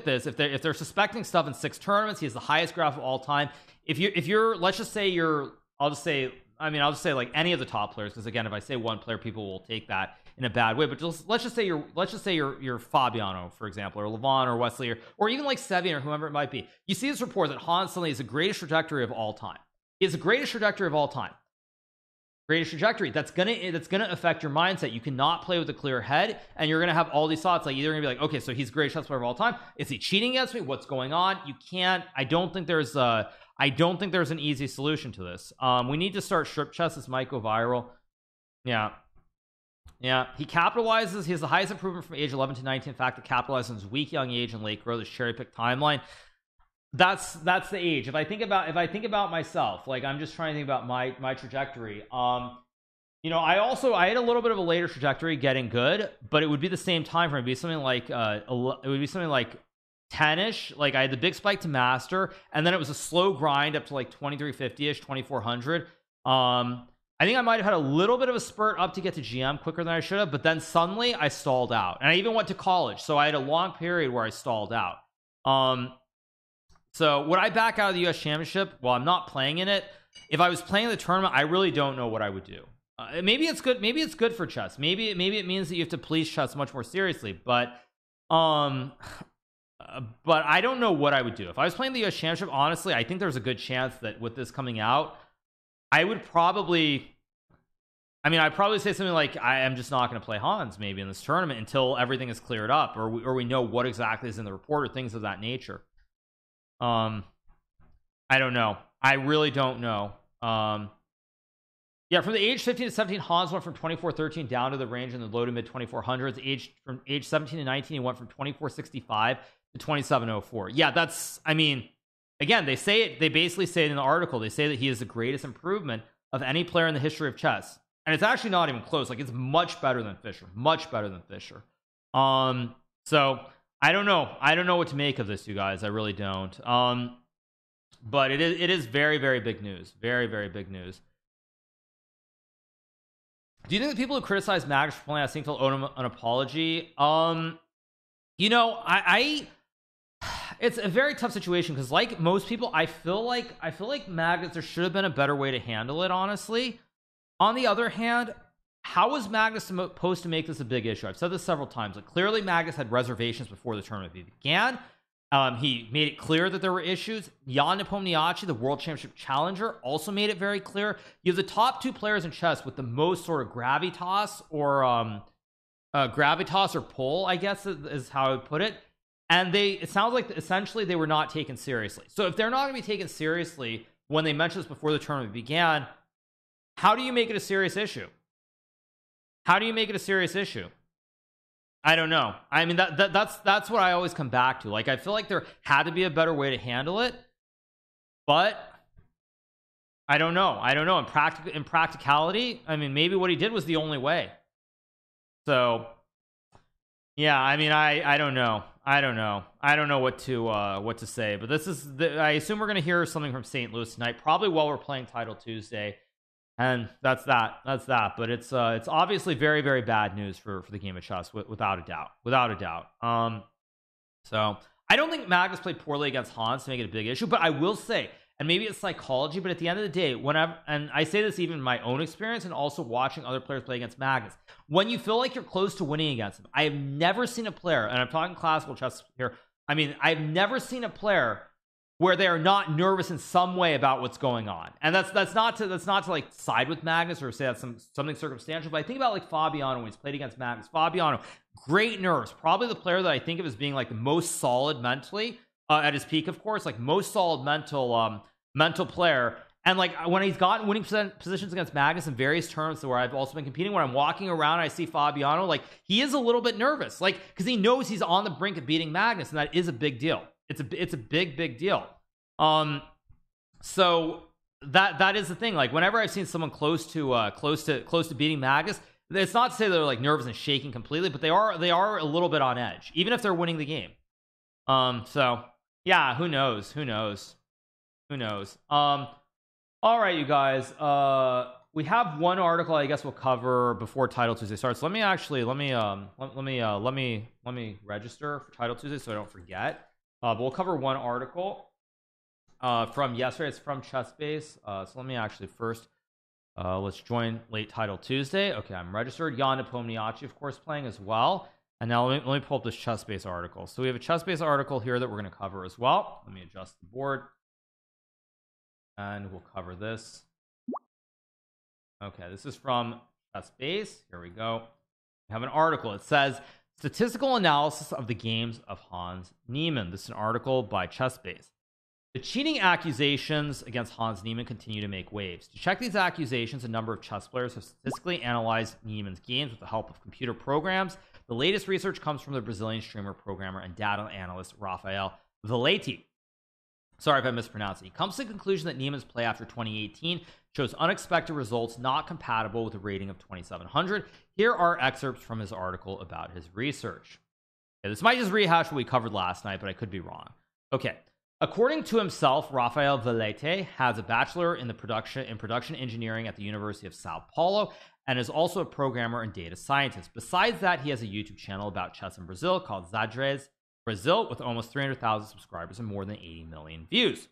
this, if they're suspecting stuff in 6 tournaments, he has the highest graph of all time. If you're let's just say I'll just say like any of the top players, because again, if I say one player, people will take that in a bad way. But let's just say you're Fabiano, for example, or Levon or Wesley, or even like Sevian or whoever it might be. You see this report that Hans suddenly is the greatest trajectory of all time. He is the greatest trajectory of all time. Greatest trajectory. That's gonna affect your mindset. You cannot play with a clear head, and you're gonna have all these thoughts. Like you're gonna be like, okay, so he's the greatest chess player of all time. Is he cheating against me? What's going on? You can't. I don't think there's an easy solution to this. We need to start strip chess. This might go viral. Yeah. He capitalizes. He has the highest improvement from age 11 to 19. In fact, it capitalizes on his weak young age and late growth. His cherry pick timeline. That's the age. If I think about myself, like I'm just trying to think about my trajectory. You know, I had a little bit of a later trajectory getting good, but it would be the same time frame. It'd be something like 10ish. Like I had the big spike to master, and then it was a slow grind up to like 2350ish, 2400. I think I might have had a little bit of a spurt up to get to GM quicker than I should have, but then suddenly I stalled out, and I even went to college, so I had a long period where I stalled out. So would I back out of the US Championship? Well, I'm not playing in it. If I was playing the tournament, I really don't know what I would do. Maybe it's good. Maybe it's good for chess. Maybe it means that you have to police chess much more seriously. But I don't know what I would do if I was playing the US Championship. Honestly, I think there's a good chance that with this coming out, I'd probably say something like, I am just not going to play Hans maybe in this tournament until everything is cleared up, or we know what exactly is in the report or things of that nature. I don't know. I really don't know. Yeah, from the age 15 to 17, Hans went from 2413 down to the range in the low to mid 2400s. From age 17 to 19, he went from 2465 to 2704. Yeah, that's, I mean, again, they basically say it in the article. They say that he is the greatest improvement of any player in the history of chess. And it's actually not even close. Like, it's much better than Fischer. Much better than Fischer. So I don't know what to make of this, you guys. I really don't. But it is very, very big news. Very, very big news. Do you think the people who criticize Magnus for playing, I think they'll owe him an apology? You know, I it's a very tough situation because, like most people, I feel like Magnus, there should have been a better way to handle it, honestly. On the other hand, how was Magnus supposed to make this a big issue? I've said this several times. Like, clearly Magnus had reservations before the tournament began. He made it clear that there were issues. Jan Nepomniachtchi, the world championship challenger, also made it very clear. You have the top 2 players in chess with the most sort of gravitas or pull, I guess is how I would put it. And it sounds like essentially they were not taken seriously. So if they're not going to be taken seriously when they mentioned this before the tournament began, how do you make it a serious issue? How do you make it a serious issue? I don't know. I mean, that's what I always come back to. Like, I feel like there had to be a better way to handle it, but I don't know. In practicality, I mean, maybe what he did was the only way. So yeah, I mean, I don't know. I don't know what to say. But this is I assume we're gonna hear something from St. Louis tonight, probably while we're playing Title Tuesday. And that's that. But it's obviously very, very bad news for the game of chess, without a doubt. So I don't think Magnus played poorly against Hans to make it a big issue, but I will say, and maybe it's psychology, but at the end of the day, whenever, and I say this even in my own experience and also watching other players play against Magnus, when you feel like you're close to winning against him, I have never seen a player, and I'm talking classical chess here, I mean, I've never seen a player where they are not nervous in some way about what's going on. And that's not to like side with Magnus or say that's something circumstantial, but I think about like Fabiano when he's played against Magnus. Fabiano, great nerves, probably the player that I think of as being like the most solid mentally at his peak, of course, like most solid mental player. And like when he's gotten winning positions against Magnus in various tournaments where I've also been competing, when I'm walking around and I see Fabiano, like he is a little bit nervous, like because he knows he's on the brink of beating Magnus, and that is a big deal. It's a big deal. So that is the thing. Like whenever I've seen someone close to beating Magnus, it's not to say they're like nervous and shaking completely, but they are a little bit on edge, even if they're winning the game. So yeah, who knows? All right, you guys. We have one article I guess we'll cover before Title Tuesday starts. Let me register for Title Tuesday so I don't forget. But we'll cover one article from yesterday. It's from ChessBase. So let me actually first let's join late Title Tuesday. Okay, I'm registered. Jan Nepomniachtchi, of course, playing as well. And now let me pull up this ChessBase article. So we have a ChessBase article here that we're going to cover as well. Let me adjust the board, and we'll cover this. Okay, this is from ChessBase. Here we go. We have an article. It says Statistical Analysis of the Games of Hans Niemann. This is an article by ChessBase. The cheating accusations against Hans Niemann continue to make waves. To check these accusations, a number of chess players have statistically analyzed Niemann's games with the help of computer programs. The latest research comes from the Brazilian streamer, programmer, and data analyst Rafael Valete. Sorry if I mispronounced it. He comes to the conclusion that Niemann's play after 2018 shows unexpected results not compatible with a rating of 2700. Here are excerpts from his article about his research. Okay, this might just rehash what we covered last night, but I could be wrong. Okay. According to himself, Rafael Valete has a bachelor in production engineering at the University of Sao Paulo and is also a programmer and data scientist. Besides that, he has a YouTube channel about chess in Brazil called Xadrez Brazil with almost 300,000 subscribers and more than 80 million views.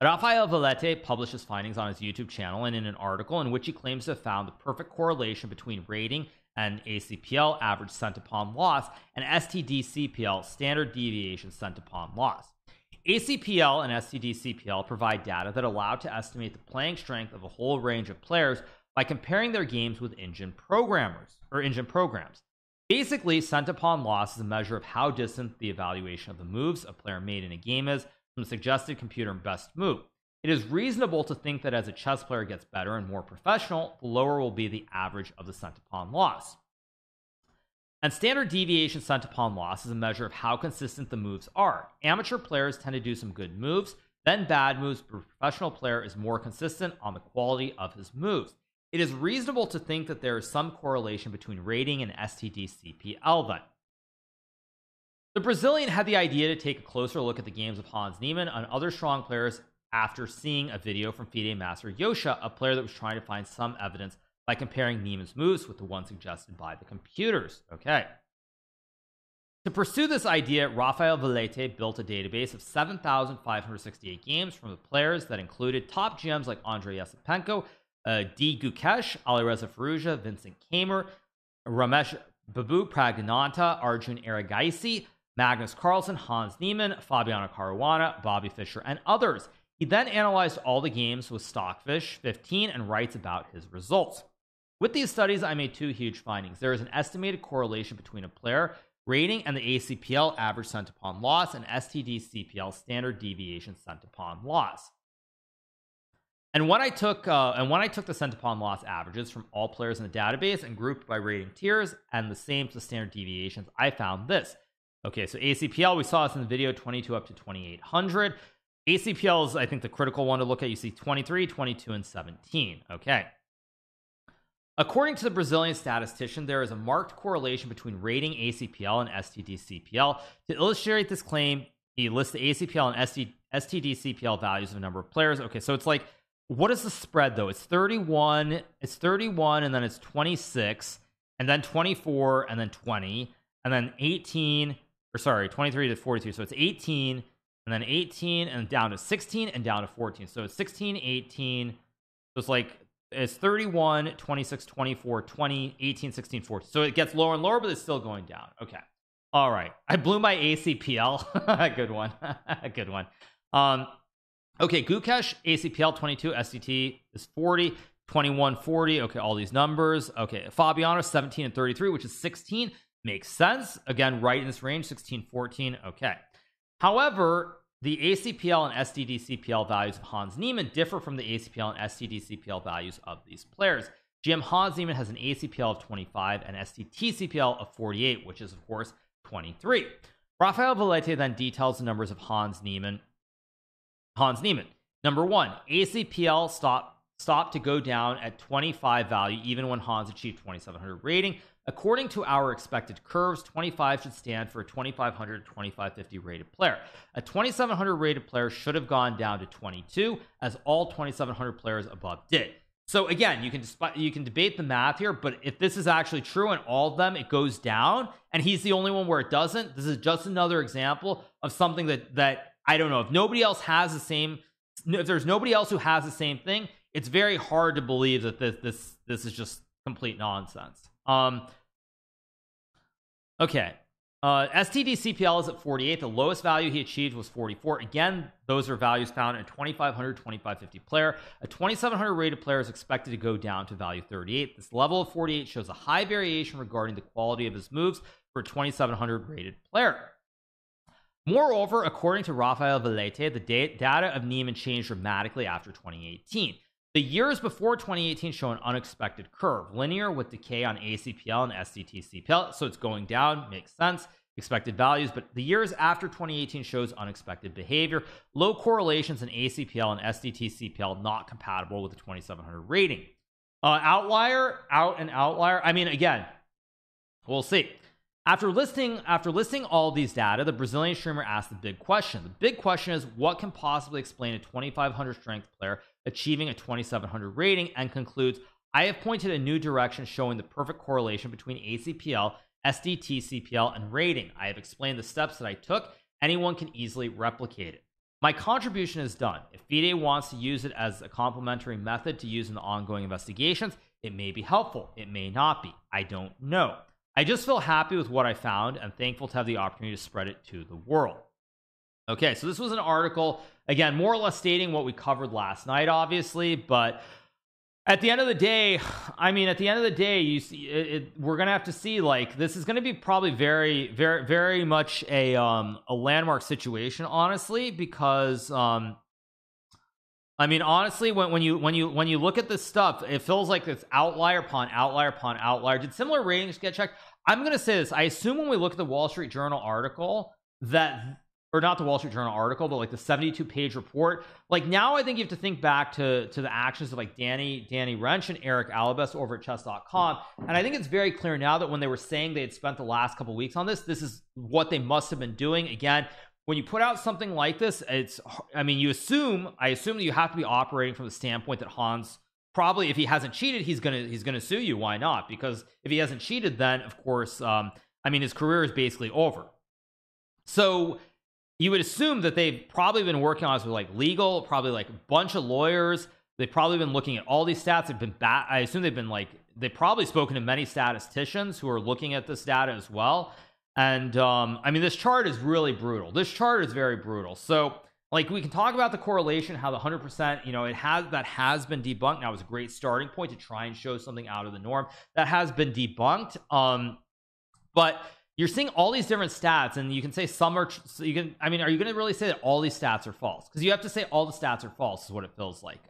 Rafael Valete published his findings on his YouTube channel and in an article in which he claims to have found the perfect correlation between rating and ACPL, average centipon loss, and STD-CPL, standard deviation centipon loss. ACPL and STD-CPL provide data that allow to estimate the playing strength of a whole range of players by comparing their games with engine programs. Basically, centipon loss is a measure of how distant the evaluation of the moves a player made in a game is from the suggested computer best move. It is reasonable to think that as a chess player gets better and more professional, the lower will be the average of the centipon loss. And standard deviation centipon loss is a measure of how consistent the moves are. Amateur players tend to do some good moves, then bad moves, but a professional player is more consistent on the quality of his moves. It is reasonable to think that there is some correlation between rating and STD CPL then. The Brazilian had the idea to take a closer look at the games of Hans Niemann and other strong players after seeing a video from FIDE master Yosha, a player that was trying to find some evidence by comparing Niemann's moves with the one suggested by the computers. Okay. To pursue this idea, Rafael Valete built a database of 7,568 games from the players that included top GMs like Andrei Yasipenko, D. Gukesh, Alireza Firouzja, Vincent Kamer, Ramesh Babu Pragnanta, Arjun Erigaisi, Magnus Carlsen, Hans Niemann, Fabiano Caruana, Bobby Fischer, and others. He then analyzed all the games with Stockfish 15 and writes about his results. With these studies, I made two huge findings. There is an estimated correlation between a player rating and the ACPL average sent upon loss and STD CPL standard deviation sent upon loss. And when I took the sent upon loss averages from all players in the database and grouped by rating tiers and the same for the standard deviations, I found this. Okay, so ACPL, we saw this in the video, 22 up to 2800. ACPL is, I think, the critical one to look at. You see 23, 22, and 17. Okay. According to the Brazilian statistician, there is a marked correlation between rating ACPL and STD CPL. To illustrate this claim, he lists the ACPL and STD CPL values of a number of players. Okay, so it's like, what is the spread though? It's 31, and then it's 26, and then 24, and then 20, and then 18, or sorry, 23 to 42. So it's 18, and then 18, and down to 16, and down to 14. So it's 16, 18. So it's like, it's 31, 26, 24, 20, 18, 16, 14. So it gets lower and lower, but it's still going down. Okay. All right. I blew my ACPL. Good one. Good one. Okay. Gukesh, ACPL 22, SDT is 40, 21, 40. Okay. All these numbers. Okay. Fabiano 17 and 33, which is 16. Makes sense. Again, right in this range, 16, 14. Okay. However, the ACPL and STD CPL values of Hans Niemann differ from the ACPL and STD CPL values of these players. GM Hans Niemann has an ACPL of 25 and STT CPL of 48, which is of course 23. Rafael Valete then details the numbers of Hans Niemann. Number one, ACPL stopped to go down at 25 value even when Hans achieved 2700 rating. According to our expected curves, 25 should stand for a 2500 2550 rated player. A 2700 rated player should have gone down to 22, as all 2700 players above did. So again, you can debate the math here, but if this is actually true and all of them it goes down and he's the only one where it doesn't, this is just another example of something that I don't know, if nobody else has the same, if there's nobody else who has the same thing, it's very hard to believe that this is just complete nonsense. Okay. STD CPL is at 48. The lowest value he achieved was 44. Again, those are values found in a 2500 2550 player. A 2700 rated player is expected to go down to value 38. This level of 48 shows a high variation regarding the quality of his moves for a 2700 rated player. Moreover, according to Rafael Valete, the data of Niemann changed dramatically after 2018. The years before 2018 show an unexpected curve, linear with decay on ACPL and STT CPL, so it's going down, makes sense, expected values, but the years after 2018 shows unexpected behavior, low correlations in ACPL and STT CPL not compatible with the 2700 rating. Outlier, I mean, again, we'll see. After listing all these data, the Brazilian streamer asked the big question. The big question is, what can possibly explain a 2500 strength player achieving a 2700 rating, and concludes, I have pointed a new direction showing the perfect correlation between ACPL, STT CPL, and rating. I have explained the steps that I took. Anyone can easily replicate it. My contribution is done. If FIDE wants to use it as a complementary method to use in the ongoing investigations, it may be helpful. It may not be. I don't know. I just feel happy with what I found and thankful to have the opportunity to spread it to the world. Okay, so this was an article, again, more or less stating what we covered last night, obviously, but at the end of the day, I mean, at the end of the day, you see, we're gonna have to see, like, this is gonna be probably very, very, very much a landmark situation, honestly, because I mean, honestly, when you look at this stuff, it feels like it's outlier upon outlier upon outlier. Did similar ratings get checked? I'm gonna say this. I assume when we look at the Wall Street Journal article that or not the Wall Street Journal article, but like the 72-page report. Like now I think you have to think back to the actions of like Danny Wrench and Eric Alabes over at chess.com, and I think it's very clear now that when they were saying they had spent the last couple weeks on this is what they must have been doing. Again, when you put out something like this, it's, I mean, I assume that you have to be operating from the standpoint that Hans probably, if he hasn't cheated, he's gonna sue you. Why not? Because if he hasn't cheated, then of course I mean, his career is basically over. So you would assume that they've probably been working on this with like legal, probably like a bunch of lawyers. They've probably been looking at all these stats. They've been I assume they've probably spoken to many statisticians who are looking at this data as well. And I mean, this chart is really brutal. This chart is very brutal. So like, we can talk about the correlation, how the 100%, you know, that has been debunked. Now, it's a great starting point to try and show something out of the norm that has been debunked. But you're seeing all these different stats, and you can say some are, I mean, are you going to really say that all these stats are false? Because you have to say all the stats are false is what it feels like.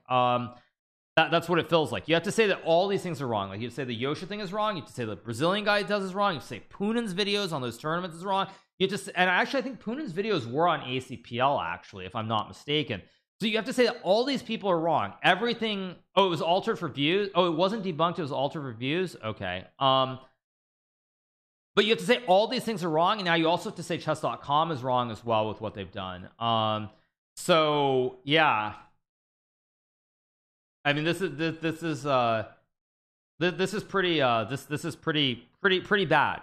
That's what it feels like. You have to say that all these things are wrong. Like, you have to say the Yoshi thing is wrong. You have to say the Brazilian guy does is wrong. You have to say Poonan's videos on those tournaments is wrong. You have to, and actually I think Poonan's videos were on ACPL, actually, if I'm not mistaken. So you have to say that all these people are wrong. Everything, oh, it was altered for views. Oh, it wasn't debunked, it was altered for views. Okay. But you have to say all these things are wrong, and now you also have to say chess.com is wrong as well with what they've done. So yeah, I mean, this is pretty bad.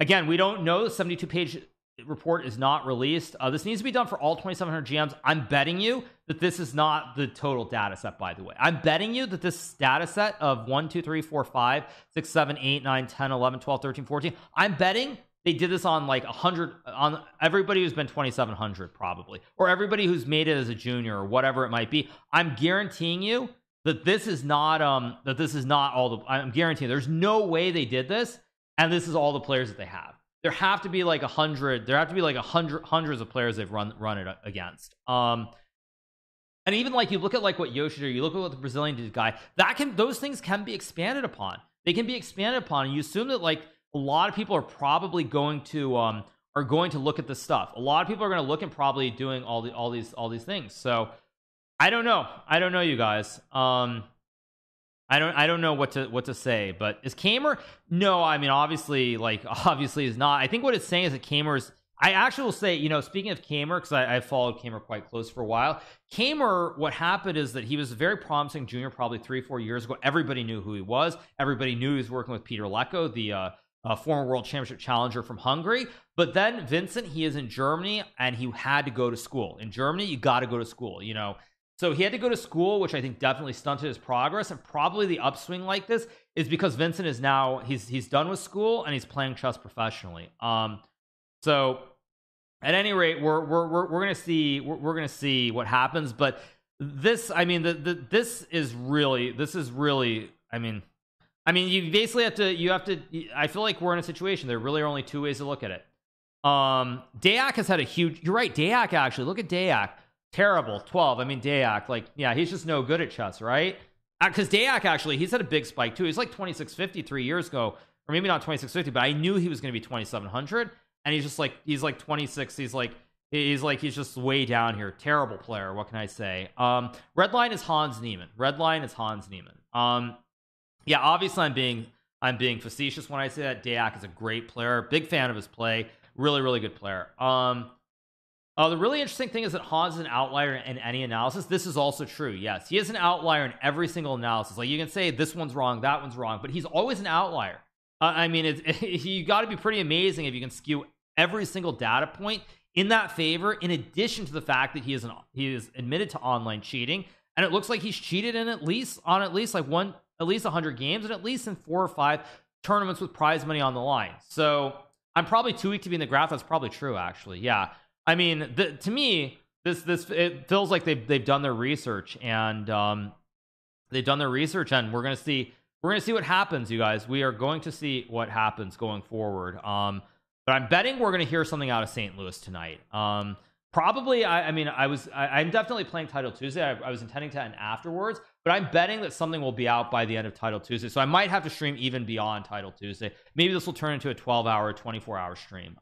Again, we don't know. The 72-page report is not released. This needs to be done for all 2,700 GMs. I'm betting you that this is not the total data set, by the way. I'm betting you that this data set of 1 2 3 4 5 6 7 8 9 10 11 12 13 14, I'm betting they did this on like 100, on everybody who's been 2,700 probably, or everybody who's made it as a junior or whatever it might be. I'm guaranteeing you that this is not all the, I'm guaranteeing there's no way they did this and this is all the players that they have. There have to be like 100, there have to be like hundreds of players they've run it against. And even like, you look at like what Yoshi did, you look at what the Brazilian guy, those things can be expanded upon. They can be expanded upon, and you assume that like a lot of people are probably going to look at this stuff. A lot of people are going to look and probably doing all these things. So I don't know, you guys. I don't know what to say, but is Kamer? No, I mean, obviously is not. I think what it's saying is that Kamer's, I actually will say, you know, speaking of Kamer, because I followed Kamer quite close for a while. Kamer, what happened is that he was a very promising junior probably 3-4 years ago. Everybody knew who he was. Everybody knew he was working with Peter Lecko, the former world championship challenger from Hungary. But then Vincent, he is in Germany, and he had to go to school. In Germany, you got to go to school, you know. So he had to go to school, which I think definitely stunted his progress. And probably the upswing like this is because Vincent is now, he's done with school and he's playing chess professionally. So at any rate, we're gonna see what happens. But this, I mean, this is really, I mean, you basically have to. I feel like we're in a situation. There really are only two ways to look at it. Dayak has had a huge. You're right, Dayak actually. Look at Dayak. Terrible 12. I mean, Dayak, like, yeah, he's just no good at chess, right? Because Dayak actually, he's had a big spike too. He's like 2650 3 years ago, or maybe not 2650, but I knew he was going to be 2700, and he's like 26. He's just way down here. Terrible player. What can I say? Red line is Hans Niemann. Yeah, obviously I'm being facetious when I say that. Dayak is a great player. Big fan of his play. Really good player. The really interesting thing is that Hans is an outlier in any analysis. This is also true. Yes, he is an outlier in every single analysis. Like, you can say this one's wrong, that one's wrong, but he's always an outlier. I mean, you got to be pretty amazing if you can skew every single data point in that favor, in addition to the fact that he is admitted to online cheating, and it looks like he's cheated in at least 100 games, and at least in 4 or 5 tournaments with prize money on the line. So I'm probably too weak to be in the graph. That's probably true, actually. Yeah. I mean, to me, this it feels like they've done their research, and we're gonna see what happens, you guys. We are going to see what happens going forward. But I'm betting we're gonna hear something out of St. Louis tonight. Probably, I'm definitely playing Title Tuesday. I was intending to end afterwards, but I'm betting that something will be out by the end of Title Tuesday. So I might have to stream even beyond Title Tuesday. Maybe this will turn into a 12-hour, 24-hour stream.